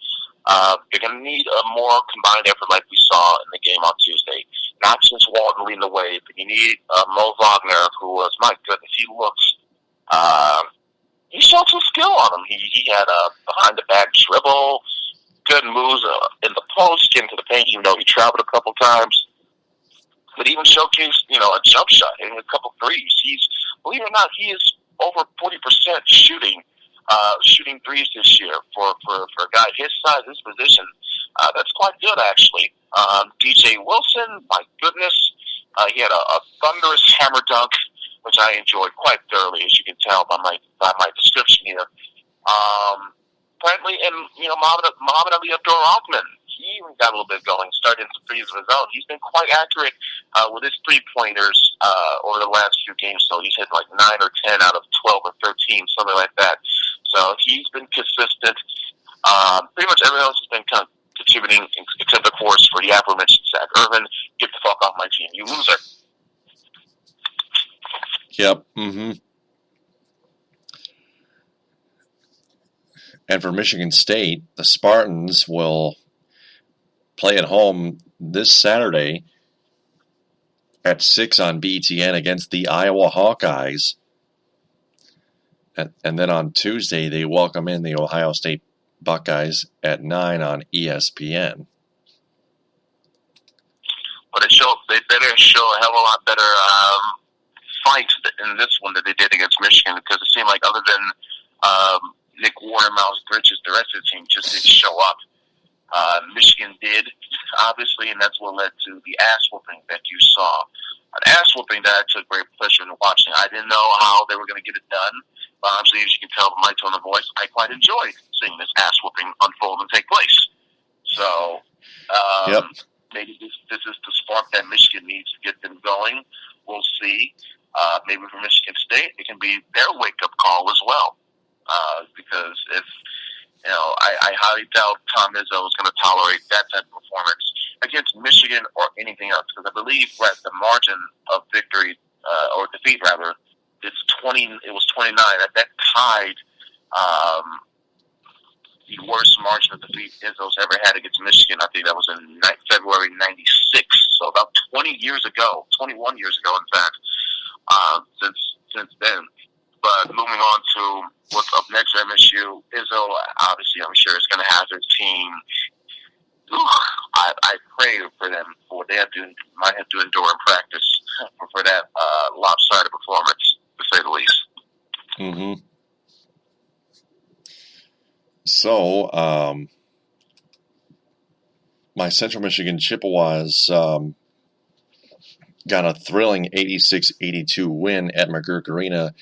you're going to need a more combined effort like we saw in the game on Tuesday. Not just Walton leading the way, but you need Mo Wagner, who was, my goodness, he showed some skill on him. He had a behind-the-back dribble, good moves in the post, getting to the paint, even though he traveled a couple times. But even showcased, a jump shot, hitting a couple threes. Believe it or not, he is over 40% shooting threes this year for a guy his size, his position. That's quite good, actually. DJ Wilson, my goodness, he had a thunderous hammer dunk, which I enjoyed quite thoroughly, as you can tell by my description here. Apparently, and Muhammad Ali Abdul-Rahman, he even got a little bit going, started some threes of his own. He's been quite accurate with his three-pointers over the last few games. So he's hit like 9 or 10 out of 12 or 13, something like that. So he's been consistent. Pretty much everyone else has been kind of contributing, except, of course, for the aforementioned Zach Irvin. Get the fuck off my team, you loser. Yep. Mm-hmm. And for Michigan State, the Spartans will play at home this Saturday at 6 on BTN against the Iowa Hawkeyes. And then on Tuesday, they welcome in the Ohio State Buckeyes at 9 on ESPN. But they better show a hell of a lot better fight in this one that they did against Michigan, because it seemed like other than Nick Warner, Miles Bridges, the rest of the team just didn't show up. Michigan did, obviously, and that's what led to the ass whooping that you saw. An ass whooping that I took great pleasure in watching. I didn't know how they were going to get it done, but obviously, as you can tell by my tone of voice, I quite enjoyed seeing this ass whooping unfold and take place. So, maybe this is the spark that Michigan needs to get them going. We'll see. Maybe for Michigan State, it can be their wake-up call as well. Because if, I highly doubt Tom Izzo is going to tolerate that type of performance against Michigan or anything else. Because I believe the margin of victory, or defeat rather, it was 29. That tied the worst margin of defeat Izzo's ever had against Michigan. I think that was in February '96. So about 21 years ago, in fact, since then. But moving on to what's up next at MSU, Izzo, obviously, I'm sure is going to have his team. I pray for them for what they might have to endure in practice for that lopsided performance, to say the least. Mm-hmm. So, my Central Michigan Chippewas got a thrilling 86-82 win at McGurk Arena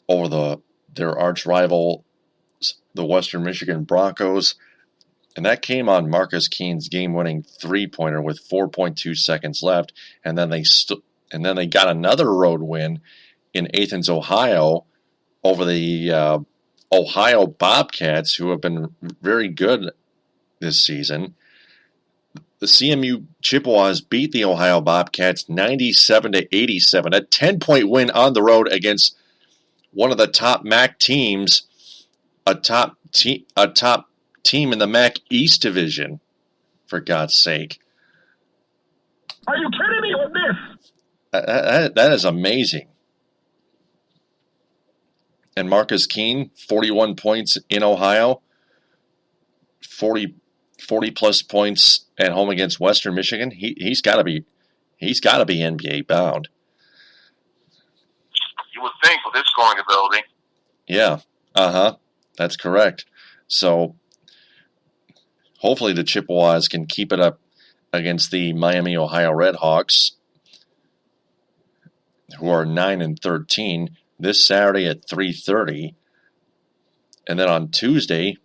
over their arch rival, the Western Michigan Broncos, and that came on Marcus Keene's game-winning three-pointer with 4.2 seconds left, and then they got another road win in Athens, Ohio, over the Ohio Bobcats, who have been very good this season. The CMU Chippewas beat the Ohio Bobcats 97-87, a 10-point win on the road against one of the top MAC teams, a top team in the MAC East Division, for God's sake. Are you kidding me with this? That is amazing. And Marcus Keene, 41 points in Ohio, 40 plus points at home against Western Michigan. He's got to be NBA bound. You would think with his scoring ability. Yeah, that's correct. So hopefully the Chippewas can keep it up against the Miami, Ohio Redhawks, who are 9-13, this Saturday at 3:30. And then on Tuesday,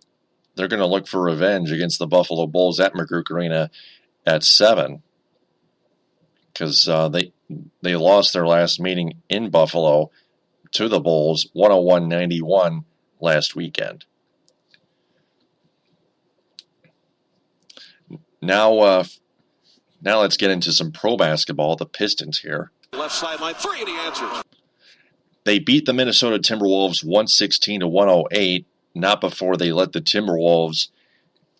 they're going to look for revenge against the Buffalo Bulls at McGurk Arena at 7. Because they lost their last meeting in Buffalo to the Bulls, 101-91 last weekend. Now let's get into some pro basketball. The Pistons here. Left sideline, 3, and he answers. They beat the Minnesota Timberwolves 116-108, not before they let the Timberwolves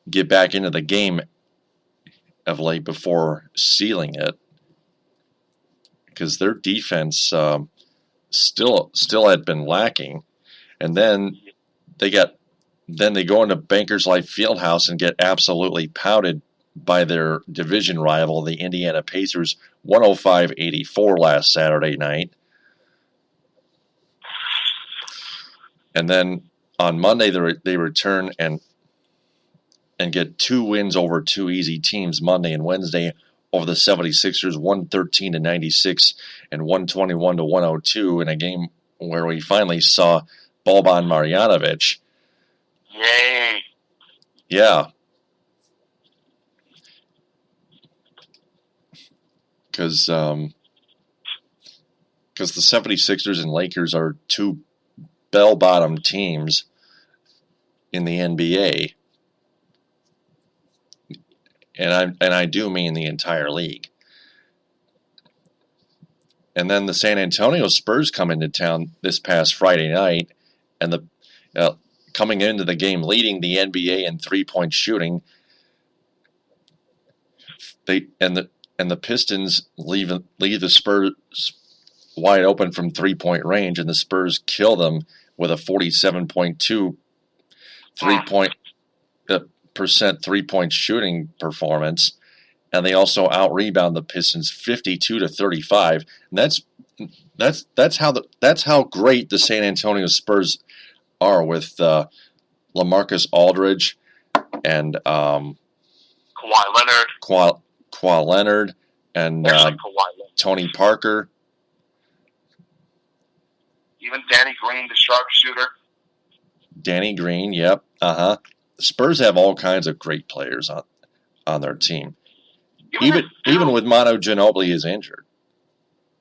get back into the game of late before sealing it. Because their defense still had been lacking. And then they go into Bankers Life Fieldhouse and get absolutely pounded by their division rival, the Indiana Pacers, 105-84 last Saturday night. And then on Monday they return and get 2 wins over 2 easy teams, Monday and Wednesday, over the 76ers, 113-96 and 121-102 in a game where we finally saw Boban Marjanovic. Yay! Yeah. Because the 76ers and Lakers are 2 bell-bottom teams in the NBA. And I do mean the entire league. And then the San Antonio Spurs come into town this past Friday night, and coming into the game leading the NBA in 3-point shooting. And the Pistons leave the Spurs wide open from 3-point range, and the Spurs kill them with a 47.2 3-point shooting performance, and they out rebound the Pistons 52-35. And that's how great the San Antonio Spurs are with LaMarcus Aldridge and Kawhi Leonard and Tony Parker. Even Danny Green, the sharpshooter. Danny Green, yep. The Spurs have all kinds of great players on their team. Even with Manu Ginobili is injured.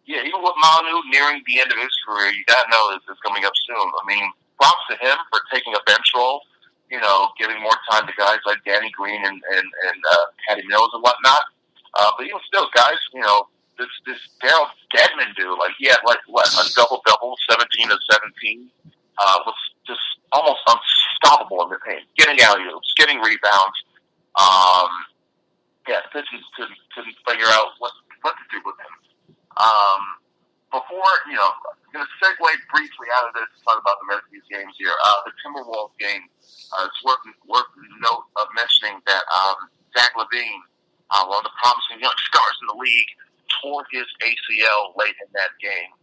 Yeah, even with Manu nearing the end of his career, you gotta know this is coming up soon. I mean, props to him for taking a bench role, giving more time to guys like Danny Green and Patty Mills and whatnot. But even still, guys, this Daryl Dedmon dude, he had a double-double, 17 of 17, was just almost unstoppable in the paint, getting alley-oops, getting rebounds. Pistons couldn't figure out what to do with him. Before, I'm going to segue briefly out of this to talk about the rest of these games here. The Timberwolves game, it's worth note of mentioning that Zach LaVine, one of the promising young stars in the league, tore his ACL late in that game.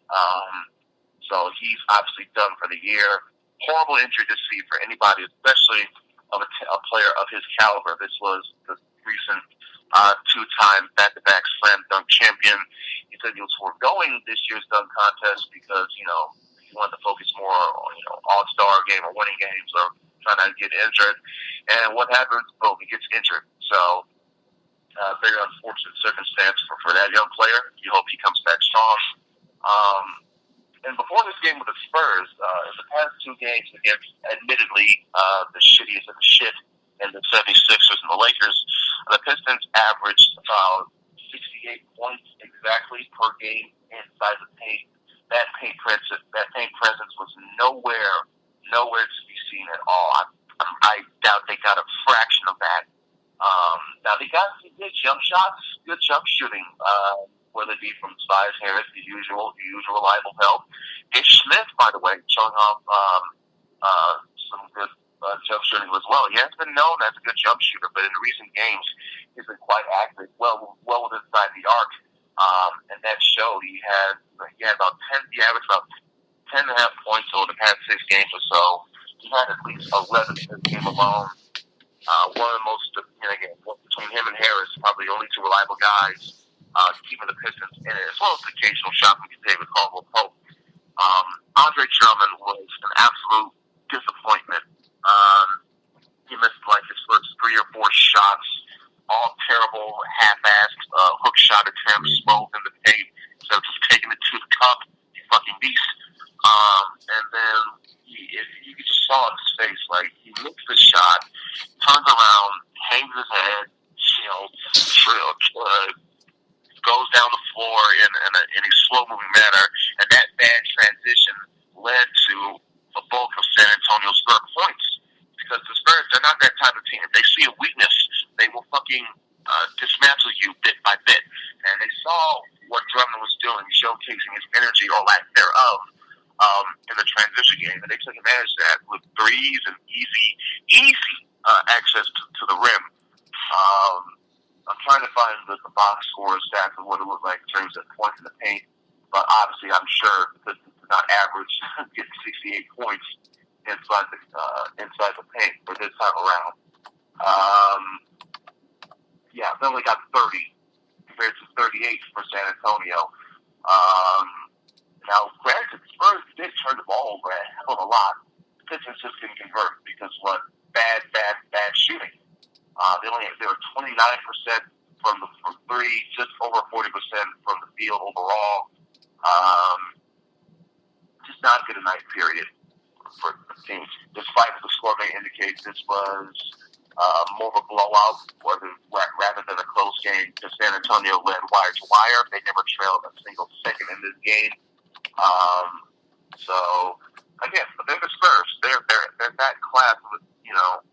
So he's obviously done for the year. Horrible injury to see for anybody, especially of a player of his caliber. This was the recent 2-time back-to-back slam dunk champion. He said he was foregoing this year's dunk contest because, he wanted to focus more on, all-star game or winning games or trying not to get injured. And what happens? Boom, he gets injured. So, very unfortunate circumstance for that young player. You hope he comes back strong. And before this game with the Spurs, in the past 2 games against, admittedly, the shittiest of the shit and the 76ers and the Lakers, the Pistons averaged about 68 points exactly per game inside the paint. That paint presence was nowhere to be seen at all. I doubt they got a fraction of that. Now they got some good jump shots, good jump shooting, whether it be from Tobias Harris, the usual reliable help. Dave Smith, by the way, showing off some good jump shooting as well. He has been known as a good jump shooter, but in recent games, he's been quite accurate, well within inside the arc. And that showed. He averaged about 10.5 points over the past 6 games or so. He had at least 11 in this game alone. One of the most, between him and Harris, probably the only two reliable guys keeping the Pistons in it, as well as the occasional shot from David Caldwell-Pope. Andre Drummond was an absolute disappointment. He missed like his first 3 or 4 shots, all terrible, half-assed hook shot attempts, rolled in the tape, so just taking it to the cup, you fucking beast. And then you just saw in his face, like, he makes the shot, turns around, hangs his head, goes down the floor in a slow-moving manner, and that bad transition led to a bulk of San Antonio's third points. Because the Spurs, they're not that type of team. If they see a weakness, they will fucking dismantle you bit by bit. And they saw what Drummond was doing, showcasing his energy or lack thereof in the transition game. And they took advantage of that with threes and easy access to the rim. I'm trying to find the box score stats of what it looked like in terms of points in the paint. But obviously, I'm sure this is not average, getting 68 points inside the paint for this time around. They only got 30 compared to 38 for San Antonio. Now, granted, the Spurs did turn the ball over a hell of a lot. The Pistons just didn't convert because bad shooting. They were 29% from three, just over 40% from the field overall. Just not a good night period for the team. Despite the score may indicate this was more of a blowout rather than a close game, because San Antonio led wire to wire. They never trailed a single second in this game. So again, but they're the Spurs. They're that class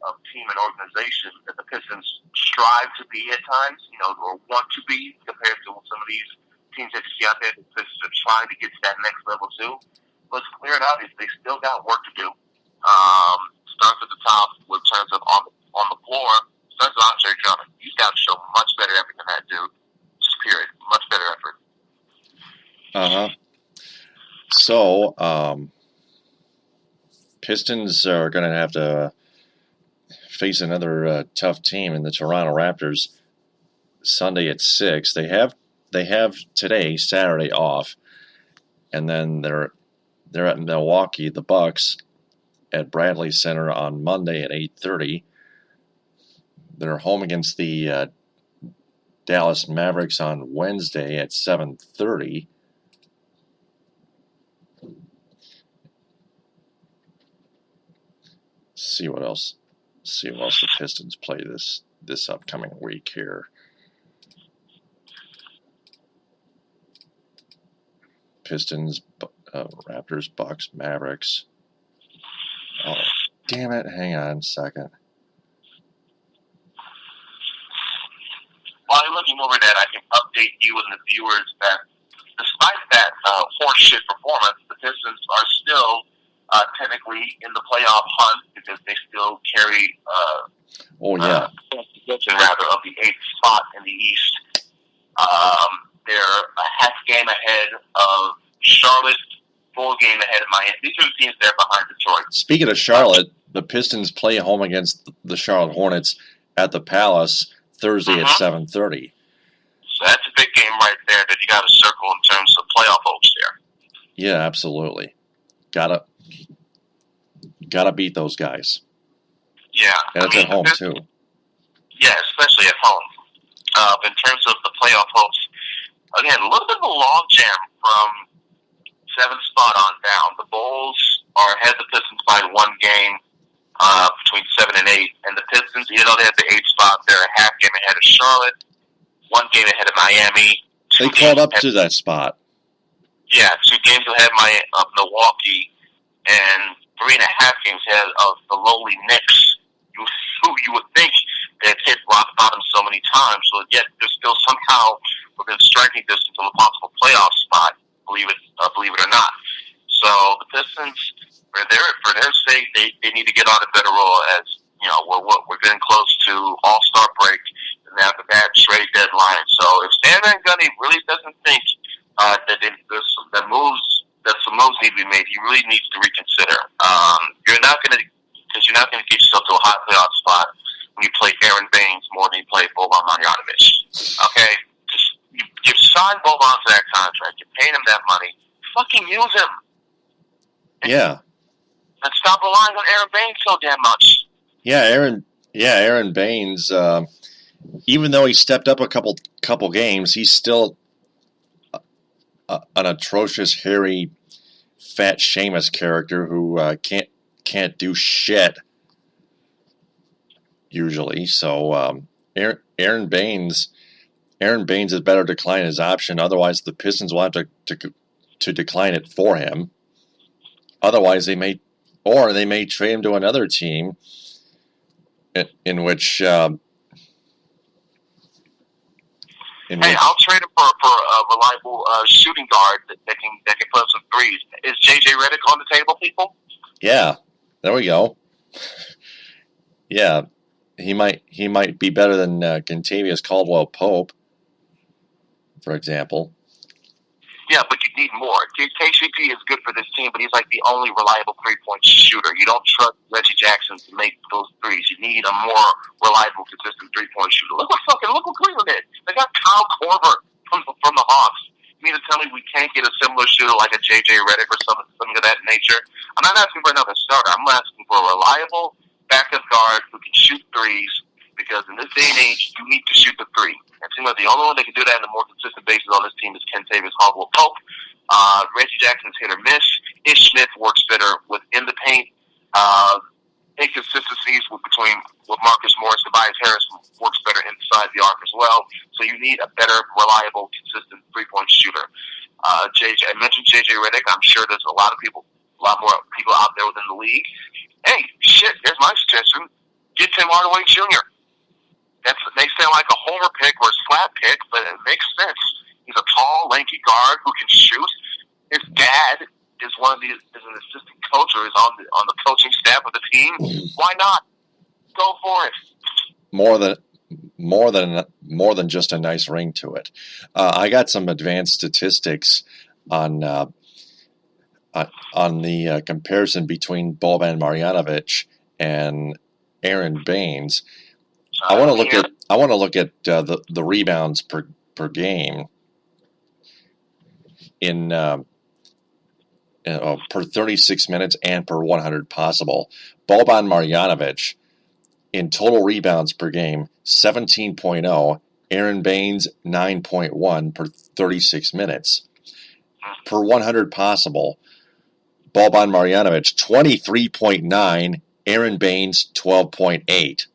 of team and organization that the Pistons strive to be at times, or want to be compared to some of these teams that you see out there. The Pistons are trying to get to that next level too. But it's clear and obvious they still got work to do. Starts at the top with terms of on the floor. Starts with Andre Drummond. He's got to show much better effort than that dude. Just period. Much better effort. So, Pistons are going to have to face another tough team in the Toronto Raptors Sunday at 6. They have today, Saturday, off, and then they're at Milwaukee, the Bucks, at Bradley Center on Monday at 8:30. They're home against the Dallas Mavericks on Wednesday at 7:30. See what else the Pistons play this upcoming week here. Pistons, Raptors, Bucks, Mavericks. Oh, damn it. Hang on a second. While you're looking over that, I can update you and the viewers that despite that horseshit performance, the Pistons are still technically in the playoff hunt because they still carry possession of the 8th spot in the East. They're a half game ahead of Charlotte, full game ahead of Miami. These are the teams there behind Detroit. Speaking of Charlotte, the Pistons play home against the Charlotte Hornets at the Palace Thursday at 7:30. So that's a big game right there that you got to circle in terms of playoff hopes there. Yeah, absolutely. Gotta beat those guys. Yeah. And it's at home, too. Yeah, especially at home. In terms of the playoff hopes, again, a little bit of a log jam from 7th spot on down. The Bulls are ahead of the Pistons by 1 game between 7 and 8. And the Pistons, they have the 8th spot. They're a half game ahead of Charlotte, 1 game ahead of Miami. They caught up to that spot. Yeah, 2 games ahead of Milwaukee, and 3.5 games ahead of the lowly Knicks, who you would think they've hit rock bottom so many times, but yet they're still somehow within striking distance of a possible playoff spot, believe it or not. So the Pistons, for their sake, they need to get on a better roll as, we're getting close to All-Star break, and after that, trade deadline. So if Stan Van Gundy really doesn't think that some moves need to be made, he really needs to reconsider. You're not going to get yourself to a hot playoff spot when you play Aaron Baines more than you play Boban Marjanovic. Okay? Just, you signed Boban to that contract. You're paying him that money. Fucking use him. Yeah. And stop relying on Aaron Baines so damn much. Aaron Baines, even though he stepped up a couple games, he's still an atrocious, hairy, fat Seamus character who can't do shit usually. So Aaron Baines had better decline his option. Otherwise, the Pistons will have to decline it for him. Otherwise, they may trade him to another team in which. I'll trade him for a reliable shooting guard that can put up some threes. Is JJ Redick on the table, people? Yeah, there we go. Yeah, he might be better than Kentavious Caldwell-Pope, for example. Yeah, but you need more. KCP is good for this team, but he's like the only reliable three-point shooter. You don't trust Reggie Jackson to make those threes. You need a more reliable, consistent three-point shooter. Look what Cleveland did. They got Kyle Korver from the Hawks. You mean to tell me we can't get a similar shooter like a JJ Redick or something of that nature? I'm not asking for another starter. I'm asking for a reliable backup guard who can shoot threes, because in this day and age, you need to shoot the three. It seems like the only one that can do that on a more consistent basis on this team is Kentavious Caldwell-Pope. Reggie Jackson's hit or miss. Ish Smith works better within the paint. Inconsistencies between Marcus Morris, Tobias Harris works better inside the arc as well. So you need a better, reliable, consistent three-point shooter. I mentioned JJ Redick. I'm sure there's a lot more people out there within the league. Hey, shit, there's my suggestion. Get Tim Hardaway Jr. That may sound like a homer pick or a slap pick, but it makes sense. He's a tall, lanky guard who can shoot. His dad is an assistant coach or is on the coaching staff of the team. Why not? Go for it. More than just a nice ring to it. I got some advanced statistics on the comparison between Boban Marjanovic and Aaron Baines. I want to look at the rebounds per game in per 36 minutes and per 100 possible. Boban Marjanovic in total rebounds per game 17.0. Aaron Baines 9.1 per 36 minutes. Per 100 possible, Boban Marjanovic 23.9. Aaron Baines 12.8.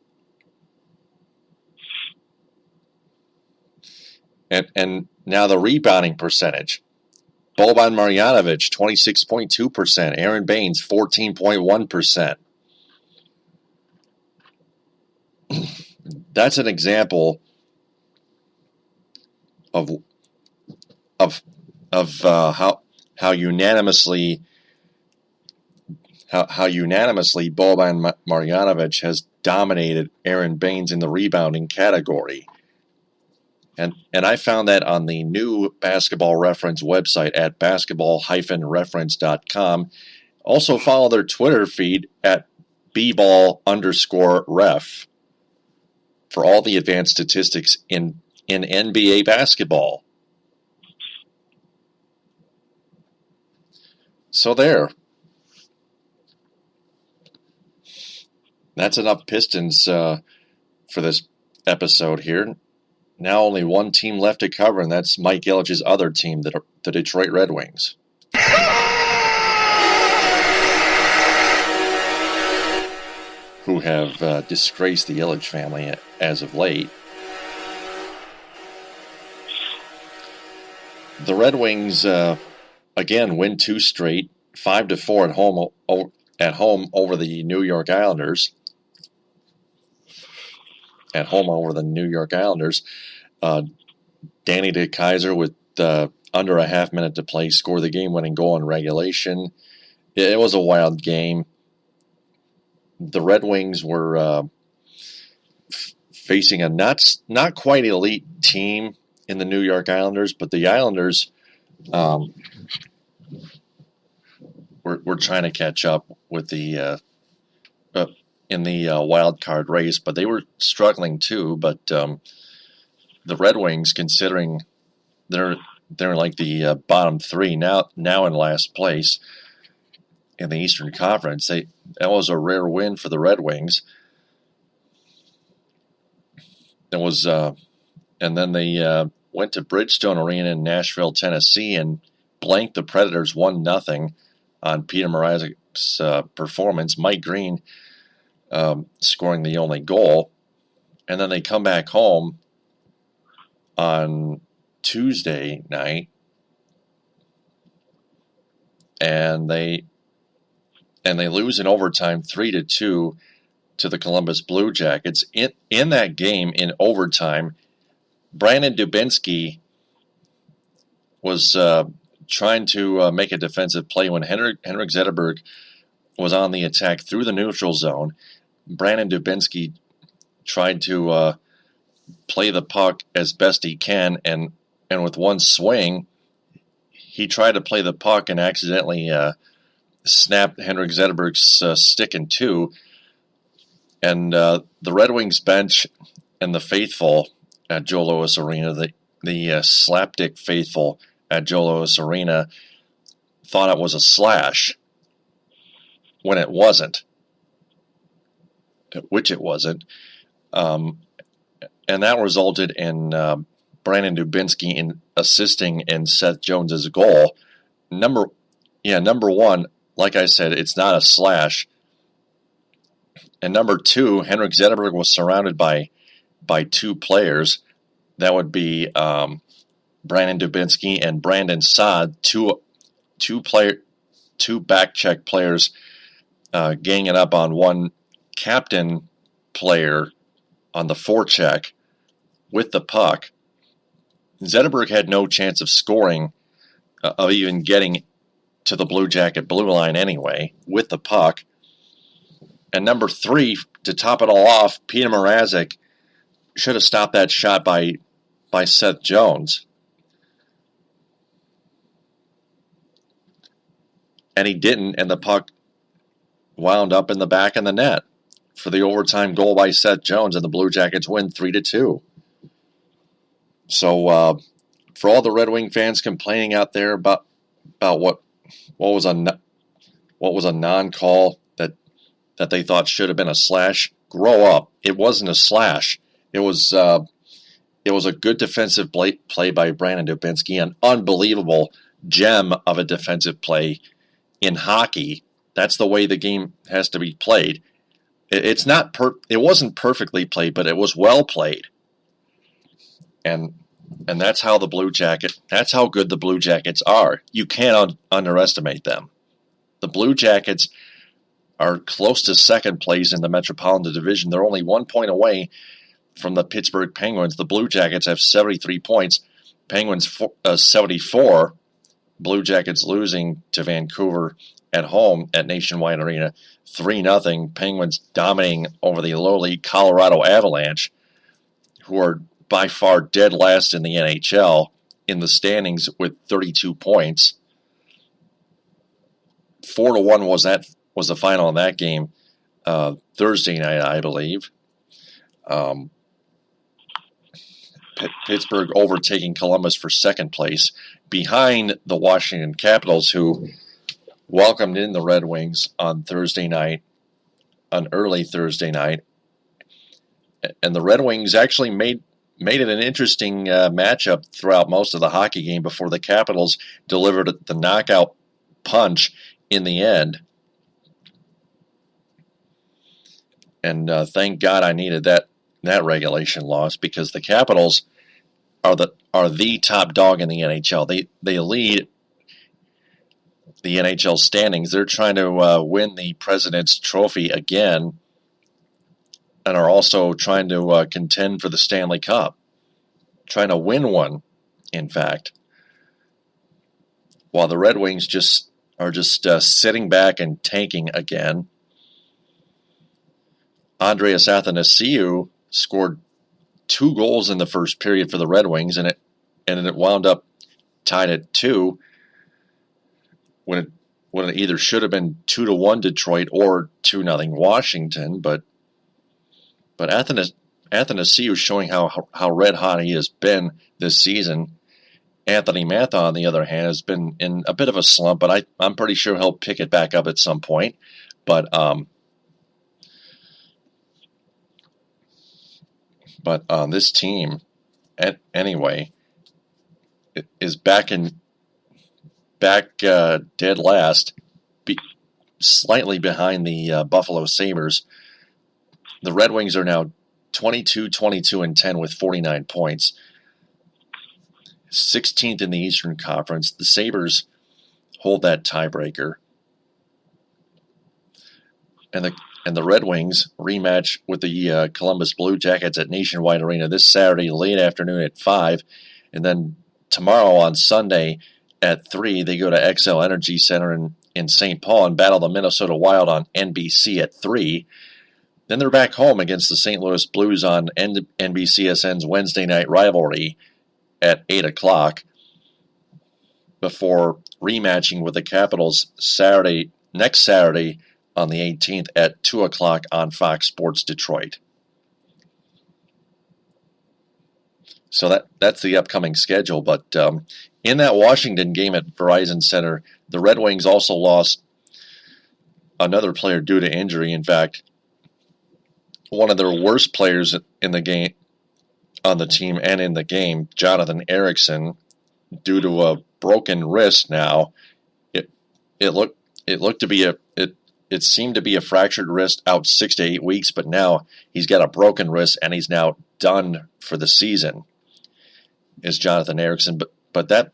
And now the rebounding percentage. Boban Marjanovic, 26.2%. Aaron Baines, 14.1%. That's an example of how unanimously Boban Marjanovic has dominated Aaron Baines in the rebounding category. And I found that on the new Basketball Reference website at basketball-reference.com. Also follow their Twitter feed at bball_ref for all the advanced statistics in NBA basketball. So there. That's enough Pistons for this episode here. Now only one team left to cover, and that's Mike Ilitch's other team, the Detroit Red Wings. Who have disgraced the Ilitch family as of late. The Red Wings, again, win 2 straight, 5-4 at home over the New York Islanders. At home over the New York Islanders. Danny DeKeyser with under a half minute to play scored the game-winning goal in regulation. It was a wild game. The Red Wings were facing a not quite elite team in the New York Islanders, but the Islanders were trying to catch up with the in the wild card race, but they were struggling too. But the Red Wings, considering they're like the bottom three now in last place in the Eastern Conference, that was a rare win for the Red Wings. It was, and then they went to Bridgestone Arena in Nashville, Tennessee, and blanked the Predators 1-0 on Peter Mrazek's performance. Mike Green scoring the only goal, and then they come back home on Tuesday night, and they lose in overtime 3-2 to the Columbus Blue Jackets. In that game, in overtime, Brandon Dubinsky was trying to make a defensive play when Henrik Zetterberg was on the attack through the neutral zone. Brandon Dubinsky tried to play the puck as best he can, and with one swing, he tried to play the puck and accidentally snapped Henrik Zetterberg's stick in two. And the Red Wings bench and the faithful at Joe Louis Arena, the slapdick faithful at Joe Louis Arena, thought it was a slash when it wasn't, which it wasn't. And that resulted in Brandon Dubinsky in assisting in Seth Jones's goal. Number one, like I said, it's not a slash. And number two, Henrik Zetterberg was surrounded by two players. That would be Brandon Dubinsky and Brandon Saad, two back check players ganging up on one captain player on the forecheck with the puck. Zetterberg had no chance of scoring, of even getting to the Blue Jacket blue line anyway, with the puck. And number three, to top it all off, Peter Mrazek should have stopped that shot by Seth Jones. And he didn't, and the puck wound up in the back of the net for the overtime goal by Seth Jones, and the Blue Jackets win 3-2. So for all the Red Wing fans complaining out there about what was a non-call that they thought should have been a slash, grow up. It wasn't a slash. It was a good defensive play by Brandon Dubinsky, an unbelievable gem of a defensive play in hockey. That's the way the game has to be played. It wasn't perfectly played, but it was well played. And that's how that's how good the Blue Jackets are. You can't underestimate them. The Blue Jackets are close to second place in the Metropolitan Division. They're only 1 point away from the Pittsburgh Penguins. The Blue Jackets have 73 points. Penguins 74. Blue Jackets losing to Vancouver at home at Nationwide Arena 3-0. Penguins dominating over the lowly Colorado Avalanche, who are by far dead last in the NHL in the standings with 32 points. 4-1 was the final in that game Thursday night, I believe. Pittsburgh overtaking Columbus for second place, behind the Washington Capitals, who welcomed in the Red Wings on early Thursday night. And the Red Wings actually made it an interesting matchup throughout most of the hockey game before the Capitals delivered the knockout punch in the end. And thank God I needed that regulation loss, because the Capitals are the top dog in the NHL. They lead the NHL standings. They're trying to win the President's Trophy again, and are also trying to contend for the Stanley Cup, trying to win one, in fact. While the Red Wings are just sitting back and tanking again. Andreas Athanasiou scored 2 goals in the first period for the Red Wings, and it wound up tied at 2 when when it either should have been 2-1 Detroit or 2-0 Washington, but Athanasiou is showing how red hot he has been this season. Anthony Matha, on the other hand, has been in a bit of a slump, but I'm pretty sure he'll pick it back up at some point. But this team, anyway, is back dead last, slightly behind the Buffalo Sabres. The Red Wings are now 22-22-10 with 49 points. 16th in the Eastern Conference. The Sabres hold that tiebreaker. And the Red Wings rematch with the Columbus Blue Jackets at Nationwide Arena this Saturday late afternoon at 5. And then tomorrow on Sunday at 3, they go to XL Energy Center in St. Paul and battle the Minnesota Wild on NBC at 3. Then they're back home against the St. Louis Blues on NBCSN's Wednesday night rivalry at 8 o'clock before rematching with the Capitals next Saturday on the 18th at 2 o'clock on Fox Sports Detroit. So that's the upcoming schedule. But in that Washington game at Verizon Center, the Red Wings also lost another player due to injury. In fact, one of their worst players in the game, on the team and in the game, Jonathan Ericsson, due to a broken wrist now. It seemed to be a fractured wrist out 6 to 8 weeks, but now he's got a broken wrist and he's now done for the season. Is Jonathan Ericsson, but that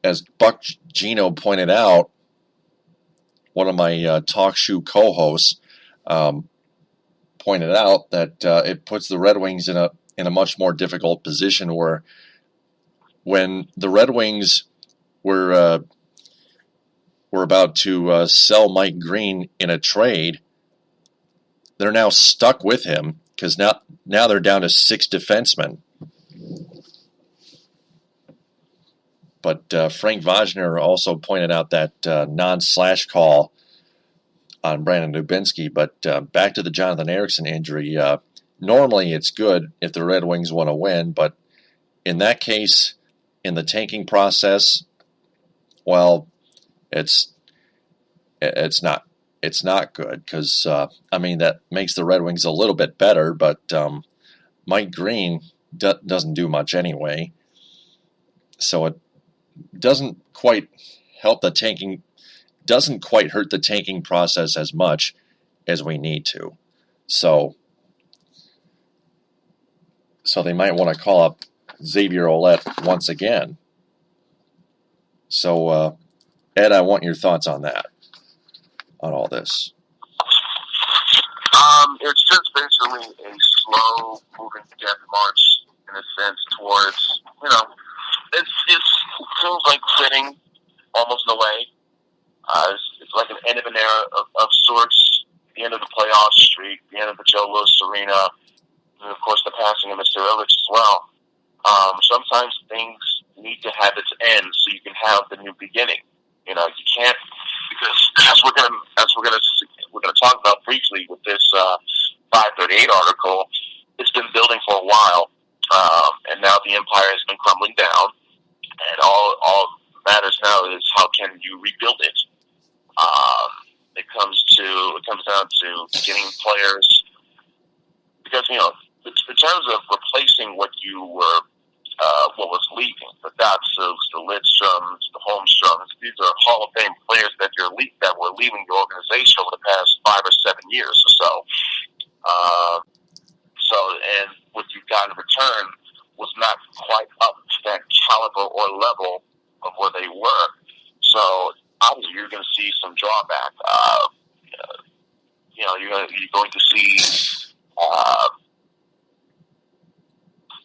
as Buck Gino pointed out, one of my talk show co-hosts pointed out that it puts the Red Wings in a much more difficult position, where when the Red Wings were about to sell Mike Green in a trade, they're now stuck with him because now they're down to 6 defensemen. But Frank Wagner also pointed out that non-slash call on Brandon Dubinsky. But back to the Jonathan Ericsson injury. Normally it's good if the Red Wings want to win, but in that case, in the tanking process, well, it's not good because that makes the Red Wings a little bit better, but Mike Green doesn't do much anyway, so it doesn't quite help the tanking. Doesn't quite hurt the tanking process as much as we need to. So they might want to call up Xavier Ouellet once again. So, Ed, I want your thoughts on that, on all this. It's just basically a slow moving death march in a sense towards, it feels like quitting almost in a way. It's like an end of an era of sorts, the end of the playoff streak, the end of the Joe Louis arena, and of course the passing of Mr. Ilitch as well. Sometimes things need to have its end so you can have the new beginning. You can't, because as we're gonna talk about briefly with this 538 article, it's been building for a while, and now the empire has been crumbling down, and all matters now is how can you rebuild it. It comes down to getting players, because in terms of replacing what you were, what was leaving, the Datsuks, the Lidströms, the Holmströms, these are Hall of Fame players that were leaving your organization over the past 5 or 7 years or so. And what you got in return was not quite up to that caliber or level of where they were. So obviously you're going to see some drawback. You're going to see a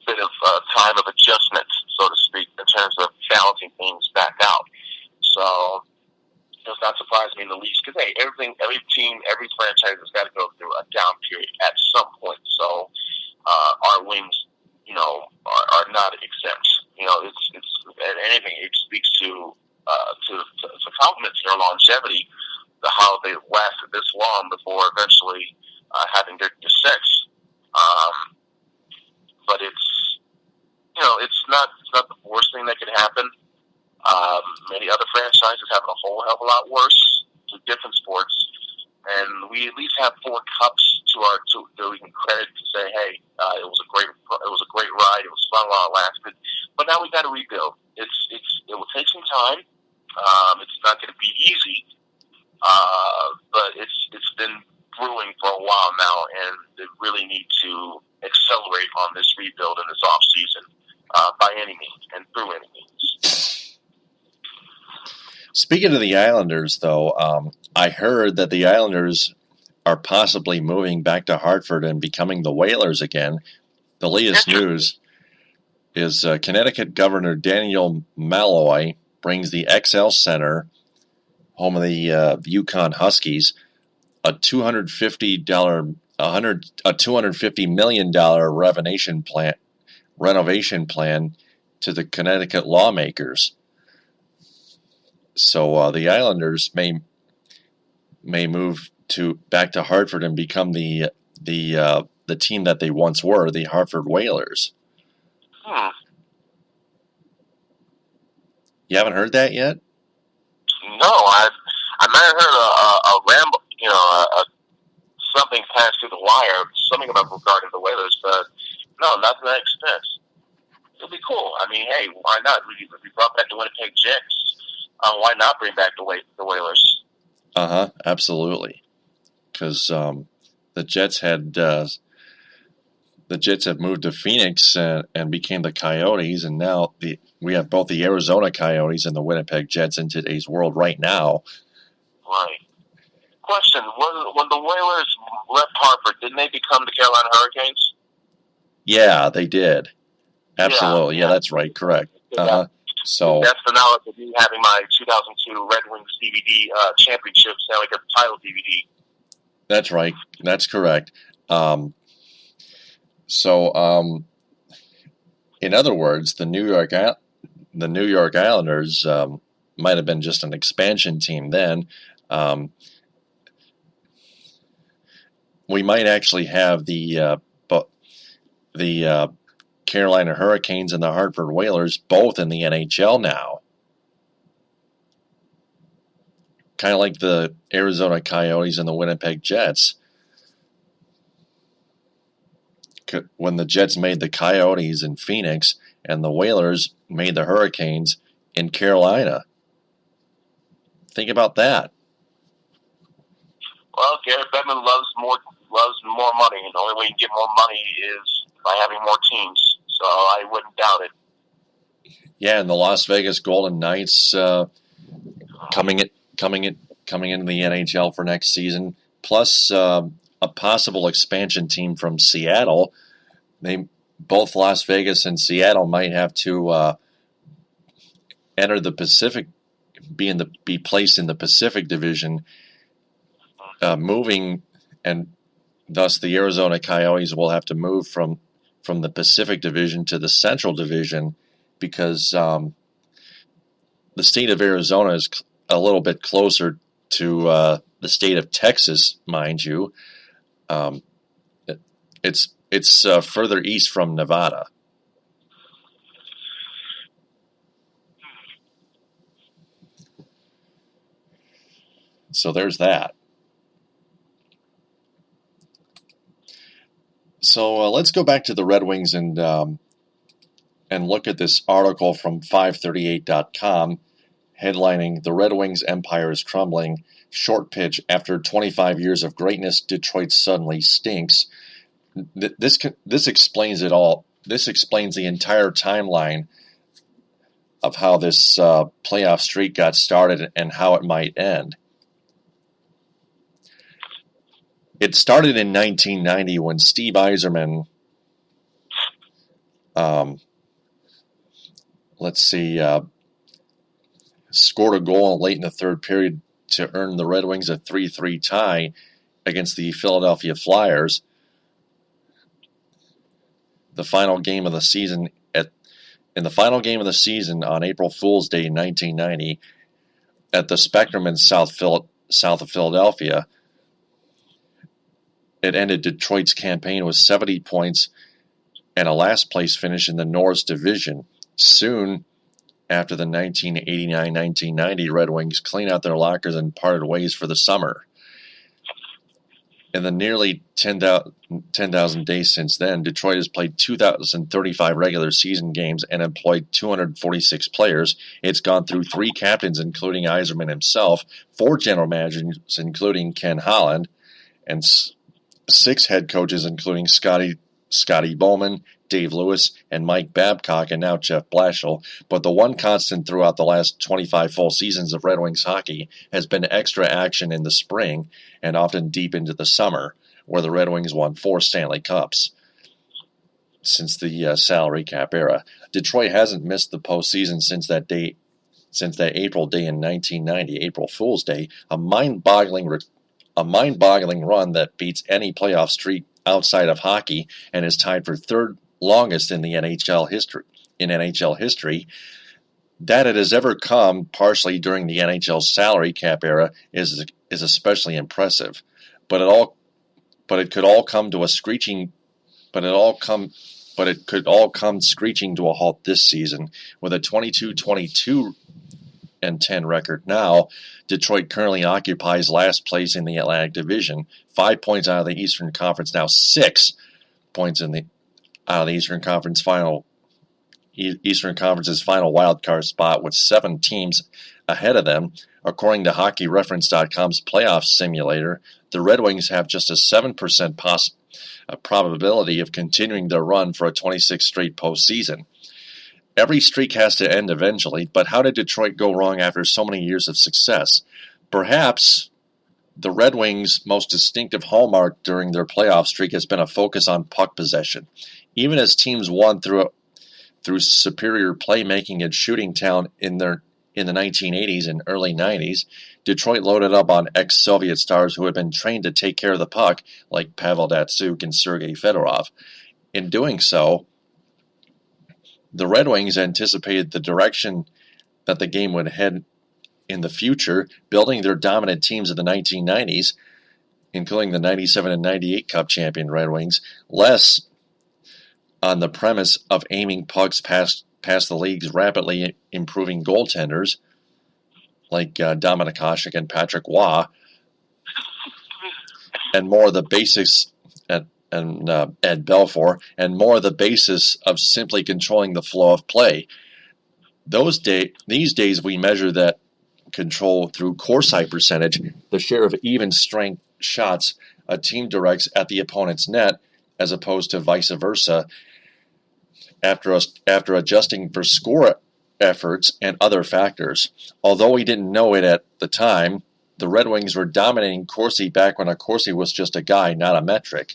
bit of time of adjustment, so to speak, in terms of balancing things back out. So it does not surprise me in the least, because every team, every franchise has got to go through a down period at some point. So our Wings, are not exempt. It's anything. It speaks to the compliments their longevity, how they lasted this long before eventually having their sex. But it's not the worst thing that could happen. Many other franchises have a whole hell of a lot worse to different sports, and we at least have 4 cups that we can credit to say, hey, it was a great ride. It was fun while it lasted. But now we got to rebuild. It will take some time. It's not going to be easy, but it's been brewing for a while now, and they really need to accelerate on this rebuild in this off season by any means and through any means. Speaking of the Islanders, though, I heard that the Islanders are possibly moving back to Hartford and becoming the Whalers again. The latest news is Connecticut Governor Daniel Malloy brings the XL Center, home of the Yukon Huskies, a $250 million renovation plan to the Connecticut lawmakers. So the Islanders may move back to Hartford and become the team that they once were, the Hartford Whalers. You haven't heard that yet? No, I might have heard a ramble, something passed through the wire, something about regarding the Whalers, but no, not to that extent. It'll be cool. I mean, hey, why not? We brought back the Winnipeg Jets. Why not bring back the Whalers? Absolutely. Because the Jets have moved to Phoenix and became the Coyotes, and now we have both the Arizona Coyotes and the Winnipeg Jets in today's world right now. Right. Question: when the Whalers left Hartford, didn't they become the Carolina Hurricanes? Yeah, they did. Absolutely. Yeah, that's right. Correct. So that's the knowledge of me having my 2002 Red Wings DVD championship Stanley Cup title DVD. That's right. That's correct. In other words, the New York Islanders might have been just an expansion team then. We might actually have the Carolina Hurricanes and the Hartford Whalers both in the NHL now. Kind of like the Arizona Coyotes and the Winnipeg Jets. When the Jets made the Coyotes in Phoenix and the Whalers made the Hurricanes in Carolina. Think about that. Well, Garrett Bettman loves more money, and the only way you can get more money is by having more teams. So I wouldn't doubt it. Yeah, and the Las Vegas Golden Knights coming into the NHL for next season, plus a possible expansion team from Seattle. Both Las Vegas and Seattle might have to enter the Pacific, be placed in the Pacific Division, moving, and thus the Arizona Coyotes will have to move from the Pacific Division to the Central Division, because the state of Arizona is a little bit closer to the state of Texas, mind you. It's further east from Nevada. So there's that. So let's go back to the Red Wings and look at this article from 538.com headlining "The Red Wings Empire is Crumbling. Short pitch after 25 years of greatness, Detroit suddenly stinks." This explains it all. This explains the entire timeline of how this playoff streak got started and how it might end. It started in 1990 when Steve Yzerman, scored a goal late in the third period to earn the Red Wings a 3-3 tie against the Philadelphia Flyers. In the final game of the season on April Fool's Day in 1990, at the Spectrum in south of Philadelphia. It ended Detroit's campaign with 70 points and a last-place finish in the North Division. Soon after the 1989-1990 Red Wings cleaned out their lockers and parted ways for the summer. In the nearly 10,000 days since then, Detroit has played 2,035 regular season games and employed 246 players. It's gone through 3 captains, including Yzerman himself, 4 general managers, including Ken Holland, and 6 head coaches, including Scotty Bowman, Dave Lewis, and Mike Babcock, and now Jeff Blashill. But the one constant throughout the last 25 full seasons of Red Wings hockey has been extra action in the spring and often deep into the summer, where the Red Wings won 4 Stanley Cups since the salary cap era. Detroit hasn't missed the postseason since that April day in 1990, April Fool's Day, a mind-boggling run that beats any playoff streak outside of hockey and is tied for third longest in the NHL history. That it has ever come partially during the NHL salary cap era is especially impressive. But it could all come screeching to a halt this season with a 22-22 and 10 record. Now, Detroit currently occupies last place in the Atlantic Division, 5 points out of the Eastern Conference, now 6 points out of the Eastern Conference's final wild card spot, with 7 teams ahead of them. According to HockeyReference.com's playoff simulator, the Red Wings have just a 7% probability of continuing their run for a 26th straight postseason. Every streak has to end eventually, but how did Detroit go wrong after so many years of success? Perhaps the Red Wings' most distinctive hallmark during their playoff streak has been a focus on puck possession. Even as teams won through superior playmaking and shooting talent in the 1980s and early 90s, Detroit loaded up on ex-Soviet stars who had been trained to take care of the puck, like Pavel Datsyuk and Sergei Fedorov. In doing so, the Red Wings anticipated the direction that the game would head in the future, building their dominant teams of the 1990s, including the 97 and 98 Cup champion Red Wings, less on the premise of aiming pucks past the league's rapidly improving goaltenders, like Dominik Hasek and Patrick Waugh, and more of the basics and Ed Belfour, and more of the basis of simply controlling the flow of play. These days we measure that control through Corsi percentage, the share of even strength shots a team directs at the opponent's net, as opposed to vice versa, after adjusting for score efforts and other factors. Although we didn't know it at the time, the Red Wings were dominating Corsi back when a Corsi was just a guy, not a metric.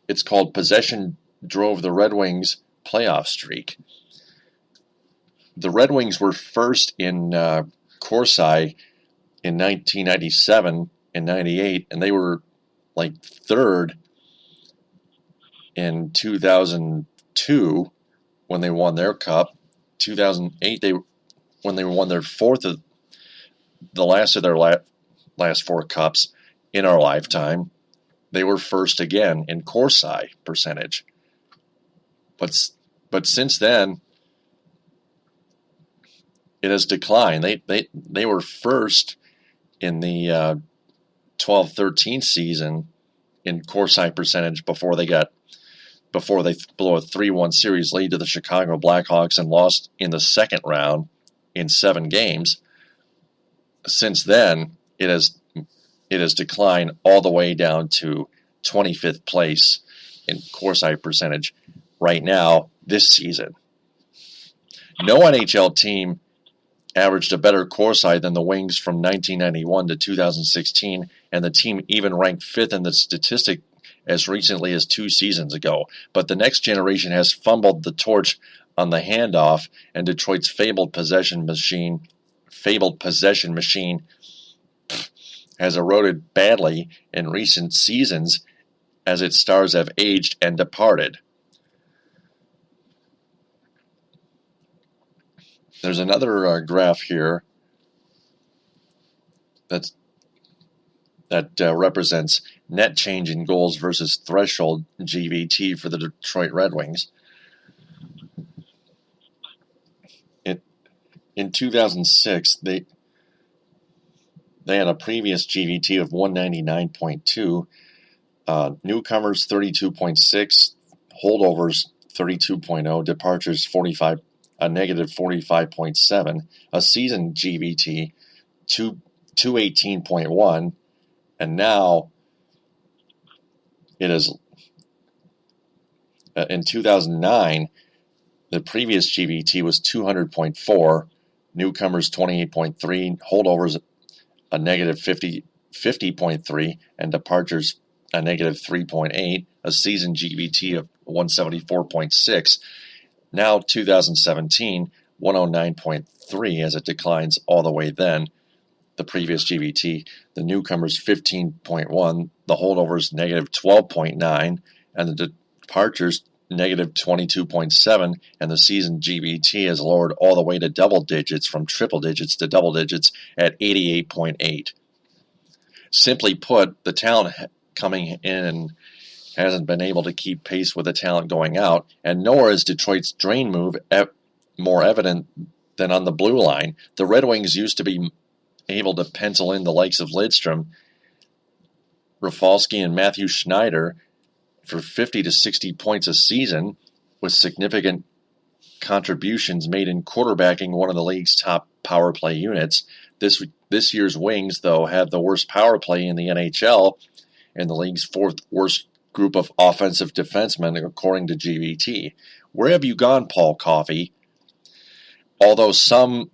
It's called possession drove the Red Wings playoff streak. The Red Wings were first in Corsi in 1997 and 98, and they were like third in 2002 when they won their cup. 2008 when they won their fourth of the last of their last 4 cups in our lifetime. They were first again in Corsi percentage. But since then, it has declined. They were first in the 12-13 season in Corsi percentage before they blew a 3-1 series lead to the Chicago Blackhawks and lost in the second round in 7 games. Since then, it has declined all the way down to 25th place in Corsi percentage right now this season. No NHL team averaged a better Corsi than the Wings from 1991 to 2016, and the team even ranked 5th in the statistic as recently as 2 seasons ago. But the next generation has fumbled the torch on the handoff, and Detroit's fabled possession machine has eroded badly in recent seasons as its stars have aged and departed. there's another graph here that represents net change in goals versus threshold GVT for the Detroit Red Wings. In 2006, they had a previous GVT of 199.2, newcomers 32.6, holdovers 32.0, departures a negative 45.7, a season GVT 218.1, and now it is in 2009. The previous GVT was 200.4, newcomers 28.3, holdovers a negative 50.3, and departures a negative 3.8, a season GVT of 174.6. Now 2017, 109.3 as it declines all the way then. The previous GVT, the newcomers 15.1, the holdovers negative 12.9, and the departures negative 22.7, and the season GVT has lowered all the way to double digits, from triple digits to double digits at 88.8. Simply put, the talent coming in hasn't been able to keep pace with the talent going out, and nor is Detroit's drain move more evident than on the blue line. The Red Wings used to be able to pencil in the likes of Lidstrom, Rafalski, and Matthew Schneider for 50 to 60 points a season, with significant contributions made in quarterbacking one of the league's top power play units. This year's Wings, though, have the worst power play in the NHL and the league's fourth worst group of offensive defensemen, according to GVT. Where have you gone, Paul Coffey? Although some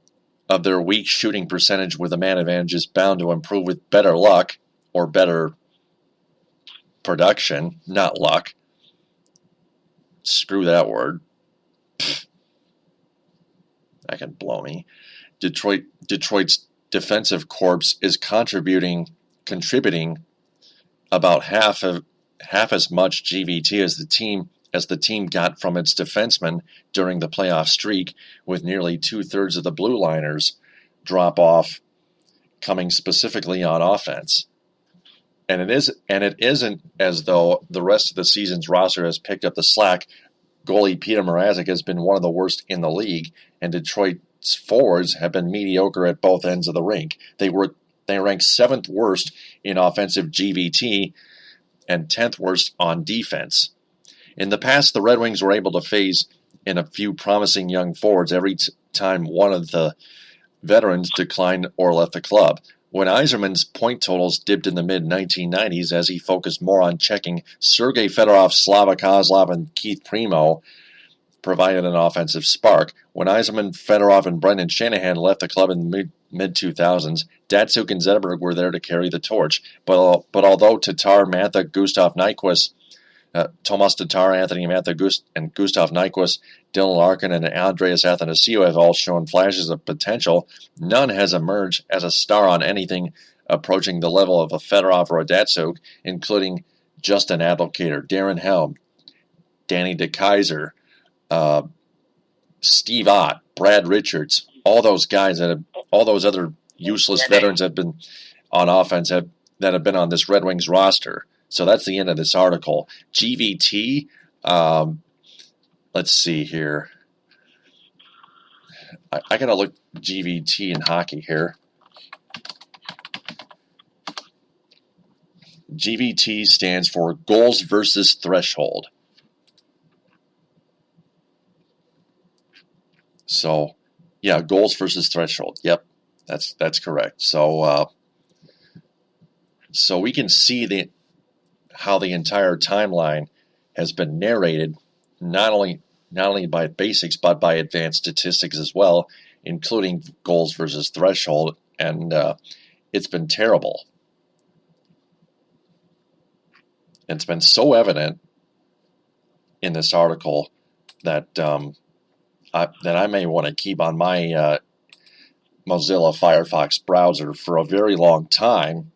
of their weak shooting percentage with a man advantage is bound to improve with better luck, or better production, not luck. Screw that word. That can blow me. Detroit's defensive corps is contributing about half as much GVT as the team got from its defensemen during the playoff streak, with nearly 2/3 of the blue liners drop off coming specifically on offense. And it isn't as though the rest of the season's roster has picked up the slack. Goalie Peter Mrazek has been one of the worst in the league, and Detroit's forwards have been mediocre at both ends of the rink. They ranked 7th worst in offensive GVT and 10th worst on defense. In the past, the Red Wings were able to phase in a few promising young forwards every time one of the veterans declined or left the club. When Yzerman's point totals dipped in the mid-1990s as he focused more on checking, Sergei Fedorov, Slava Kozlov, and Keith Primo provided an offensive spark. When Yzerman, Fedorov, and Brendan Shanahan left the club in the mid-2000s, Datsuk and Zetterberg were there to carry the torch. But although Tatar, Mantha, Gustav Nyquist, Tomas Tatar, Anthony Mantha, and Gustav Nyquist, Dylan Larkin, and Andreas Athanasiou have all shown flashes of potential, none has emerged as a star on anything approaching the level of a Fedorov or a Datsuk, including Justin Abdelkader, Darren Helm, Danny DeKaiser, Steve Ott, Brad Richards, all those other useless veterans have been on offense that have been on this Red Wings roster. So that's the end of this article. GVT, let's see here. I got to look GVT in hockey here. GVT stands for goals versus threshold. So, yeah, goals versus threshold. Yep, that's correct. So we can see how the entire timeline has been narrated, not only by basics but by advanced statistics as well, including goals versus threshold, and it's been terrible. It's been so evident in this article that I may want to keep on my Mozilla Firefox browser for a very long time.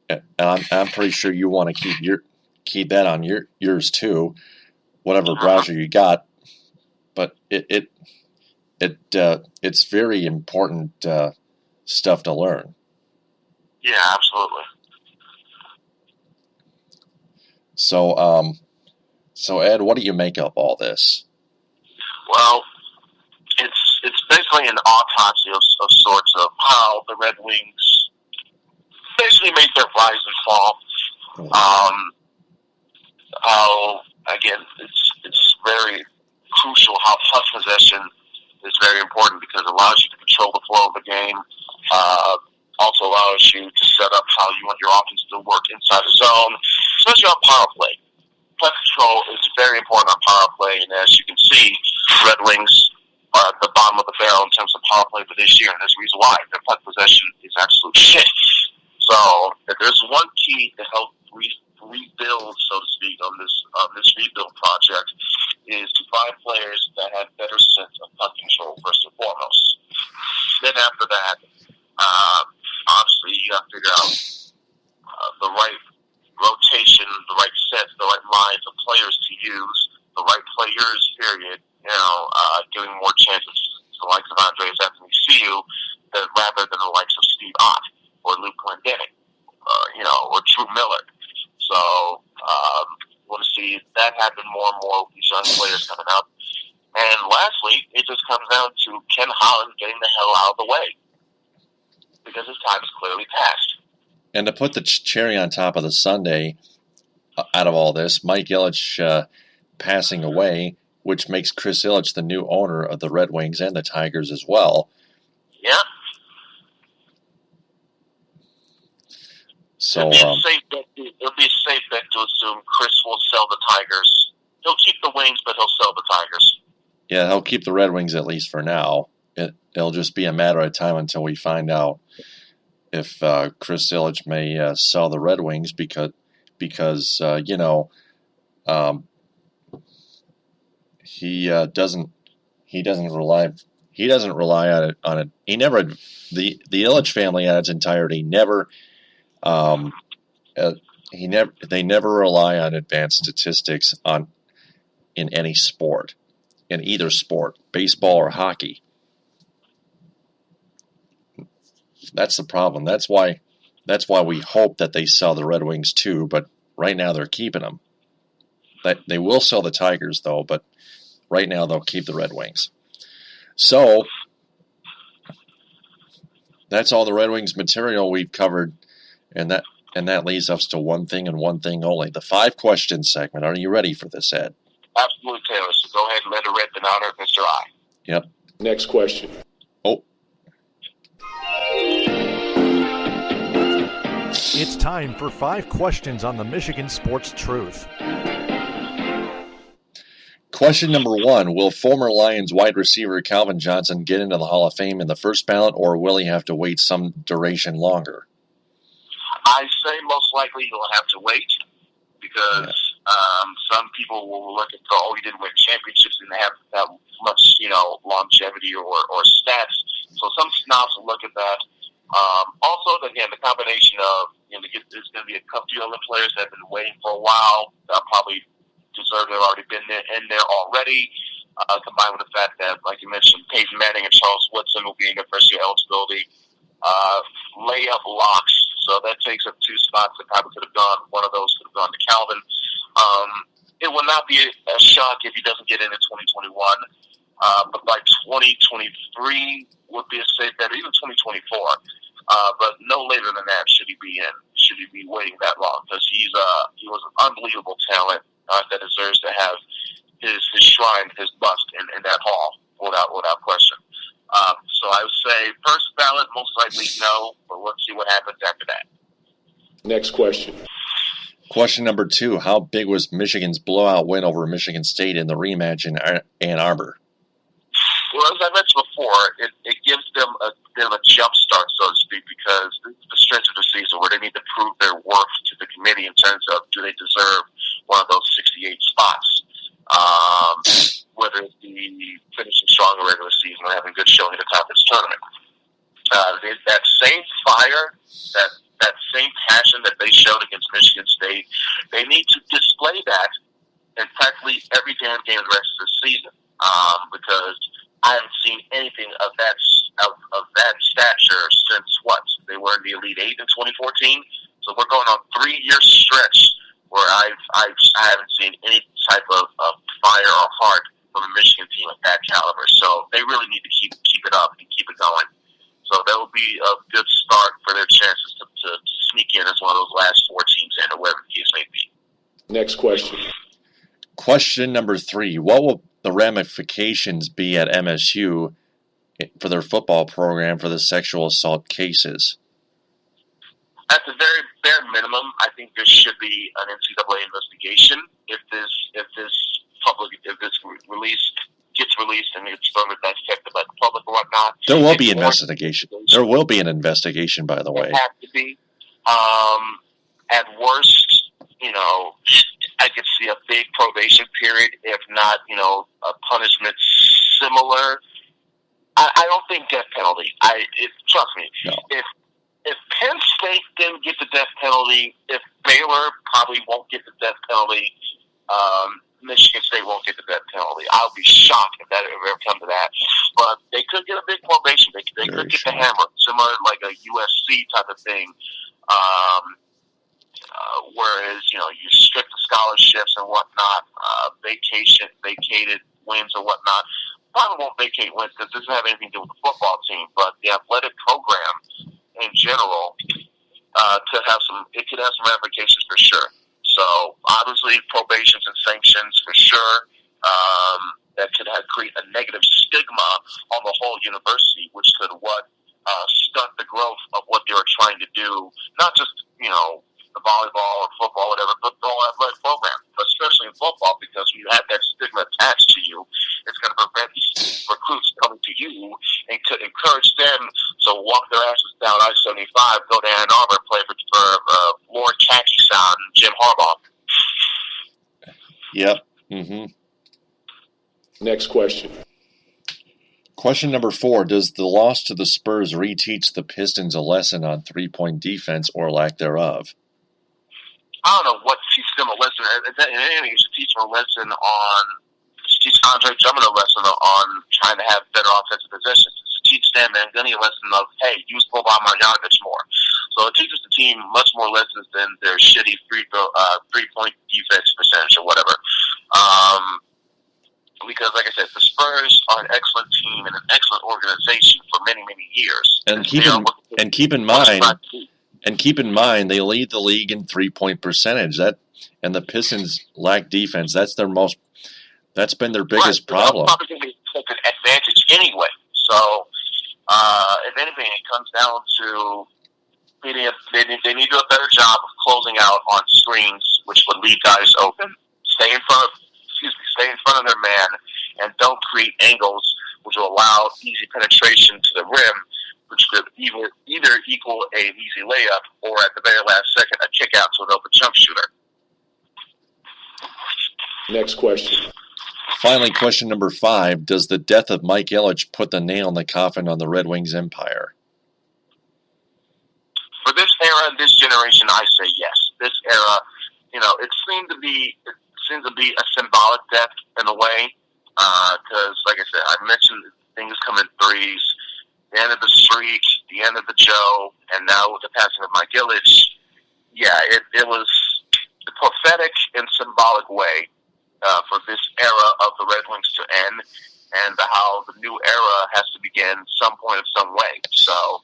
And I'm pretty sure you want to keep that on yours too. whatever browser you got. But it's very important stuff to learn. Yeah, absolutely. So Ed, what do you make of all this? Well, it's basically an autopsy of sorts of how the Red Wings basically make their rise and fall. How, again, it's very crucial how puck possession is very important because it allows you to control the flow of the game. Also allows you to set up how you want your offense to work inside the zone, especially on power play. Puck control is very important on power play, and as you can see, Red Wings are at the bottom of the barrel in terms of power play for this year, and there's a reason why. Their puck possession is absolute shit. So, if there's one key to help rebuild, so to speak, on this rebuild project, is to find players that have better sense of puck control first and foremost. Then after that, obviously you got to figure out the right rotation, the right sets, the right lines of players to use, the right players, period. Giving more chances to the likes of Andreas Anthony Siu rather than the likes of Steve Ott or Luke Glendening, or Drew Miller. So, want to see that happen more and more with these young players coming up. And lastly, it just comes down to Ken Holland getting the hell out of the way because his time is clearly past. And to put the cherry on top of the sundae out of all this, Mike Ilitch passing away, which makes Chris Ilitch the new owner of the Red Wings and the Tigers as well. Yeah. So it'll be a safe bet to assume Chris will sell the Tigers. He'll keep the Wings, but he'll sell the Tigers. Yeah, he'll keep the Red Wings at least for now. It'll just be a matter of time until we find out if Chris Ilitch may sell the Red Wings because he doesn't rely on it. He never the Ilitch family at its entirety they never rely on advanced statistics in any sport, in either sport, baseball or hockey. That's the problem. That's why we hope that they sell the Red Wings too, but right now they're keeping them. They will sell the Tigers though, but right now they'll keep the Red Wings. So that's all the Red Wings material we've covered, and that leads us to one thing and one thing only. The 5-question segment. Are you ready for this, Ed? Absolutely, Taylor. So go ahead and let it rip in honor of Mr. I. Yep. Next question. Oh. It's time for 5 questions on the Michigan Sports Truth. Question number 1. Will former Lions wide receiver Calvin Johnson get into the Hall of Fame in the first ballot, or will he have to wait some duration longer? I say most likely he'll have to wait because some people will look at he didn't win championships and have that much, longevity or stats. So some snobs will look at that. Also, again, the combination of, there's going to be a few other players that have been waiting for a while that probably deserve to have already been in there already, combined with the fact that, like you mentioned, Peyton Manning and Charles Woodson will be in their first year eligibility. Layup locks, so that takes up 2 spots that probably could have gone. One of those could have gone to Calvin. It will not be a shock if he doesn't get in 2021, but by 2023 would be a safe bet, or even 2024. But no later than that should he be in. Should he be waiting that long? Because he was an unbelievable talent that deserves to have his shrine, his bust in that hall, without question. So I would say first ballot, most likely no, but let's see what happens after that. Next question. Question number 2. How big was Michigan's blowout win over Michigan State in the rematch in Ann Arbor? Well, as I mentioned before, it gives them a bit of a jump start, so to speak, because this is the stretch of the season where they need to prove their worth to the committee in terms of do they deserve one of those 68 spots, whether it be finishing strong in the regular season or having a good showing at the conference tournament. That same fire, that same passion that they showed against Michigan State, they need to display that in practically every damn game of the rest of the season, because I haven't seen anything of that stature since what? They were in the Elite Eight in 2014. So we're going on 3-year stretch where I haven't seen any type of fire or heart from a Michigan team of that caliber. So they really need to keep it up and keep it going. So that will be a good start for their chances to sneak in as one of those last 4 teams in, or whatever the case may be. Next question. Question number 3. What will the ramifications be at MSU for their football program for the sexual assault cases? At the very bare minimum, I think there should be an NCAA investigation if this release gets released and it's further dissected by the public or whatnot. There will be investigation. There will be an investigation, by the way. It has to be. At worst, I could see a big probation period, if not, a punishment similar. I don't think death penalty. Trust me. No. If Penn State didn't get the death penalty, if Baylor probably won't get the death penalty, Michigan State won't get the death penalty. I'll be shocked if that ever come to that. But they could get a big probation. They could get the hammer, similar like a USC type of thing. Whereas, you strip the scholarships and whatnot, vacated wins or whatnot. Probably won't vacate wins because this doesn't have anything to do with the football team, but the athletic program in general, it could have some ramifications for sure. So obviously probations and sanctions for sure, that could create a negative stigma on the whole university, which could stunt the growth of what they were trying to do, not just, the volleyball or football, whatever, but the whole athletic program, especially in football, because when you have that stigma attached to you, it's going to prevent recruits coming to you and to encourage them to walk their asses down I-75, go to Ann Arbor and play for Lord Khaki Sound and Jim Harbaugh. Yep. Mm-hmm. Next question. Question number 4. Does the loss to the Spurs reteach the Pistons a lesson on three-point defense or lack thereof? I don't know what teach them a lesson. If anything, you should teach them a lesson on, teach Andre Drummond a lesson on trying to have better offensive possessions. To teach them and Gunny a lesson of, hey, use Boban Marjanovic more. So it teaches the team much more lessons than their shitty three-point defense percentage or whatever. Because, like I said, the Spurs are an excellent team and an excellent organization for many, many years. And keep in mind, they lead the league in three-point percentage. And the Pistons lack defense. That's been their biggest problem. Probably going to be an advantage anyway. So, if anything, it comes down to they need to do a better job of closing out on screens, which would leave guys open. Stay in front of their man, and don't create angles which will allow easy penetration to the rim, which could either equal an easy layup or, at the very last second, a kick out to an open jump shooter. Next question. Finally, question number 5. Does the death of Mike Ilitch put the nail in the coffin on the Red Wings empire? For this era and this generation, I say yes. This era, it seemed to be a symbolic death in a way, because, like I said, I mentioned things come in threes. The end of the streak, the end of the Joe, and now with the passing of Mike Ilitch, it was a prophetic and symbolic way for this era of the Red Wings to end, and how the new era has to begin some point of some way. So,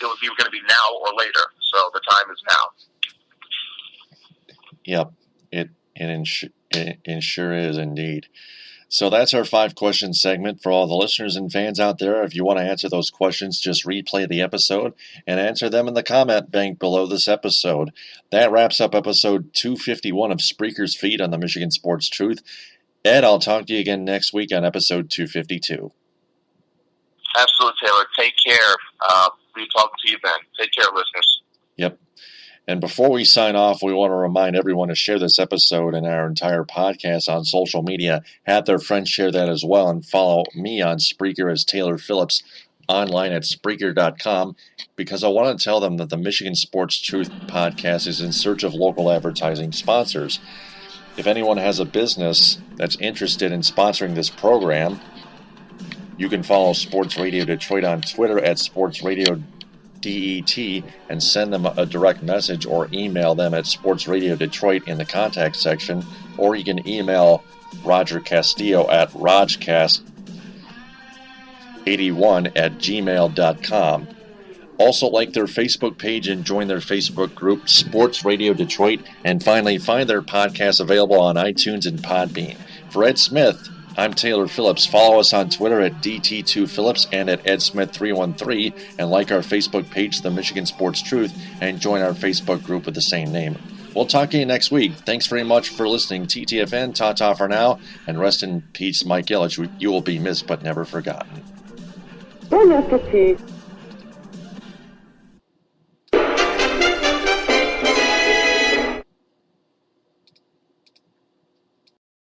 it was either going to be now or later. So the time is now. Yep, it sure is indeed. So that's our 5-question segment. For all the listeners and fans out there, if you want to answer those questions, just replay the episode and answer them in the comment bank below this episode. That wraps up episode 251 of Spreaker's Feed on the Michigan Sports Truth. Ed, I'll talk to you again next week on episode 252. Absolutely, Taylor. Take care. We'll be talking to you then. Take care, listeners. Yep. And before we sign off, we want to remind everyone to share this episode and our entire podcast on social media. Have their friends share that as well, and follow me on Spreaker as Taylor Phillips online at Spreaker.com because I want to tell them that the Michigan Sports Truth podcast is in search of local advertising sponsors. If anyone has a business that's interested in sponsoring this program, you can follow Sports Radio Detroit on Twitter at Sports Radio DET and send them a direct message or email them at Sports Radio Detroit in the contact section, or you can email Roger Castillo at rajcast81@gmail.com. Also like their Facebook page and join their Facebook group, Sports Radio Detroit, and finally find their podcast available on iTunes and Podbean. For Ed Smith, I'm Taylor Phillips. Follow us on Twitter at DT2Phillips and at EdSmith313, and like our Facebook page, The Michigan Sports Truth, and join our Facebook group with the same name. We'll talk to you next week. Thanks very much for listening. TTFN, ta-ta for now, and rest in peace, Mike Ilitch. You will be missed but never forgotten. Bon appétit.